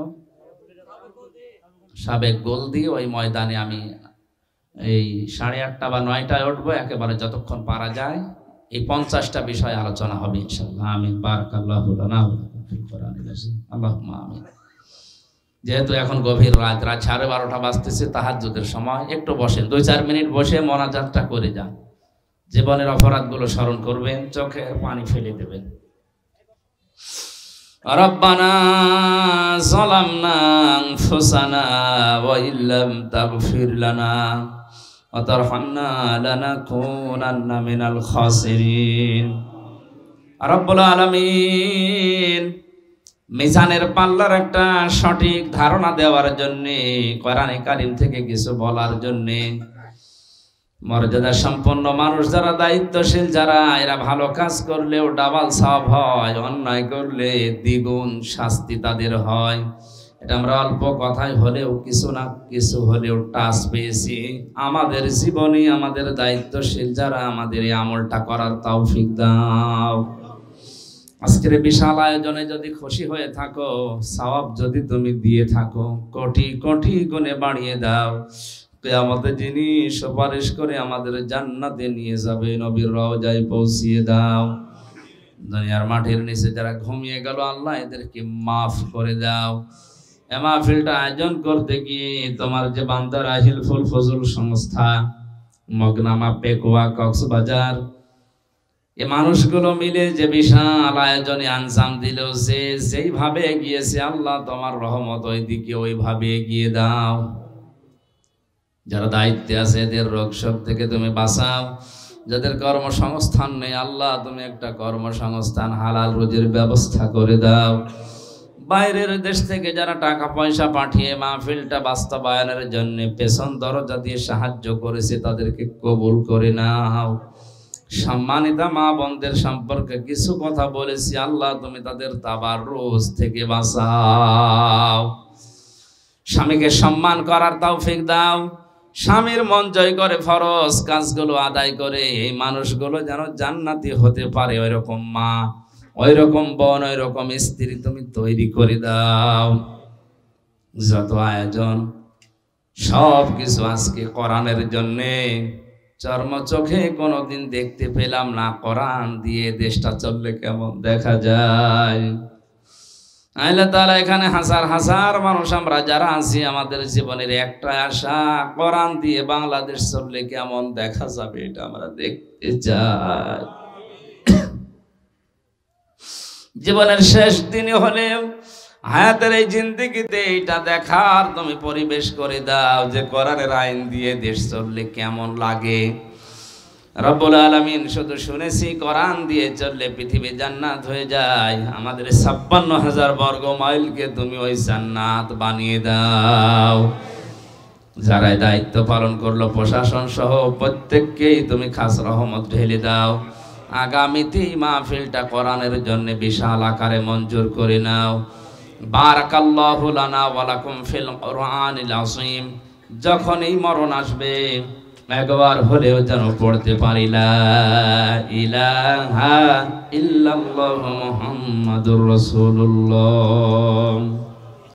সাবেক গোলদি, ওই ময়দানে আমি এই 8:30 বা 9টায় উঠবো, একেবারে যতক্ষণ পারা যায় এই 50টা বিষয় আলোচনা হবে ইনশাআল্লাহ। আমিন। বারাকাল্লাহু লানা ওয়া লাকুম ফিল কোরআনিল আযীম। আল্লাহুম্মা আমিন। যেহেতু এখন গভীর রাত 12:30 বাজতেছে, তাহাজ্জুদের সময়, একটু বসেন, 2-4 মিনিট বসে মোনাজাতটা করে যান। জীবনের অপরাধগুলো স্মরণ করবেন, চোখে পানি ফেলে দেবেন। রব্বানা যালামনা আনফুসানা ওয়া ইল্লাম তাগফির লানা ওয়া তারহামনা লানাকুনান্না মিনাল খাসিরিন। রব্বুল আলামিন মিজানের পাল্লার একটা সঠিক ধারণা দেওয়ার জন্যে, কোরআনে কারীম থেকে কিছু বলার জন্যে, মর্যাদা সম্পন্ন মানুষ যারা, দায়িত্বশীল যারা, এরা ভালো কাজ করলেও ডাবল সওয়াব হয়, অন্যায় করলে দ্বিগুণ শাস্তি তাদের হয়। এটা আমরা অল্প কথায় হলেও কিছু না কিছু হলেও টাচ পেয়েছি আমাদের জীবনে। আমাদের দায়িত্বশীল যারা, আমাদের এই আমলটা করার তৌফিক দাও। আজকের বিশাল আয়োজনে যদি খুশি হয়ে থাকো, সওয়াব যদি তুমি দিয়ে থাকো, কোটি কোটি গুণে বাড়িয়ে দাও। কিয়ামতে যিনি সুপারিশ করে আমাদের জান্নাতে নিয়ে যাবে, নবীর রওজায় পৌঁছিয়ে দাও। দুনিয়ার মাটির নিচে যারা ঘুমিয়ে গেল, আল্লাহ এদেরকে মাফ করে দাও। এ মাহফিলটা আয়োজন করতে গিয়ে তোমার যে বান্দারা হিলফুল ফজল সংস্থা, মগনামা, পেকুয়া, কক্সবাজার, এই মানুষগুলো মিলে যে বিশাল আয়োজনে আঞ্জাম দিল, যেইভাবে এগিয়েছে, আল্লাহ তোমার রহমত ওইদিকে ওইভাবে এগিয়ে দাও। যারা দায়িত্বে আছে এদের রোগ শোক থেকে তুমি বাঁচাও। যাদের কর্মসংস্থান নেই, আল্লাহ তুমি একটা কর্মসংস্থান, হালাল রুজির ব্যবস্থা করে দাও। বাইরের দেশ থেকে যারা টাকা পয়সা পাঠিয়ে মাহফিলটা বাস্তবায়নের জন্য পেছন দরজা দিয়ে সাহায্য করেছে, তাদেরকে কবুল করে নাও। সম্মানিতা মা বোনদের সম্পর্কে কিছু কথা বলেছি, আল্লাহ তুমি তাদের তাবাররুজ থেকে বাঁচাও। স্বামীকে সম্মান করার তৌফিক দাও। স্বামীর মন জয় করে ফরজ কাজগুলো আদায় করে এই মানুষগুলো যেন জান্নাতি হতে পারে, ওইরকম মা, ওইরকম বোন, ওইরকম স্ত্রী তুমি তৈরি করে দাও। যত আয়োজন সব কিছু আজকে কোরআনের জন্যে, চর্ম চোখে কোনোদিন দেখতে পেলাম না, কোরআন দিয়ে দেশটা চললে কেমন দেখা যায়। আল্লাহ তাআলা এখানে হাজার হাজার মানুষ আমরা যারা আছি, আমাদের জীবনের একটা আশা, কোরআন দিয়ে বাংলাদেশ চললে কেমন দেখা যাবে এটা আমরা দেখতে চাই। জীবনের শেষ দিনে হলেও হায়াতের এই জিন্দেগিতে এটা দেখার তুমি পরিবেশ করে দাও যে কোরআনের আইন দিয়ে দেশ চললে কেমন লাগে। রব্বুল আলামিন শুধু শুনেছি কোরআন দিয়ে চললে পৃথিবী জান্নাত হয়ে যায়, আমাদের ৫৬,০০০ বর্গ মাইলকে তুমি ওই জান্নাত বানিয়ে দাও। যারা দায়িত্ব পালন করলো প্রশাসন সহ প্রত্যেককেই তুমি খাস রহমত ঢেলে দাও। আগামীতে মাহফিলটা কোরআনের জন্য বিশাল আকারে মঞ্জুর করে নাও। বারাকাল্লাহু লানা ওয়া লাকুম ফিল কুরআনিল আযীম। যখন এই মরণ আসবে একবার হলেও যেন পড়তে পারি লা ইলাহা ইল্লাল্লাহু মুহাম্মাদুর রাসূলুল্লাহ।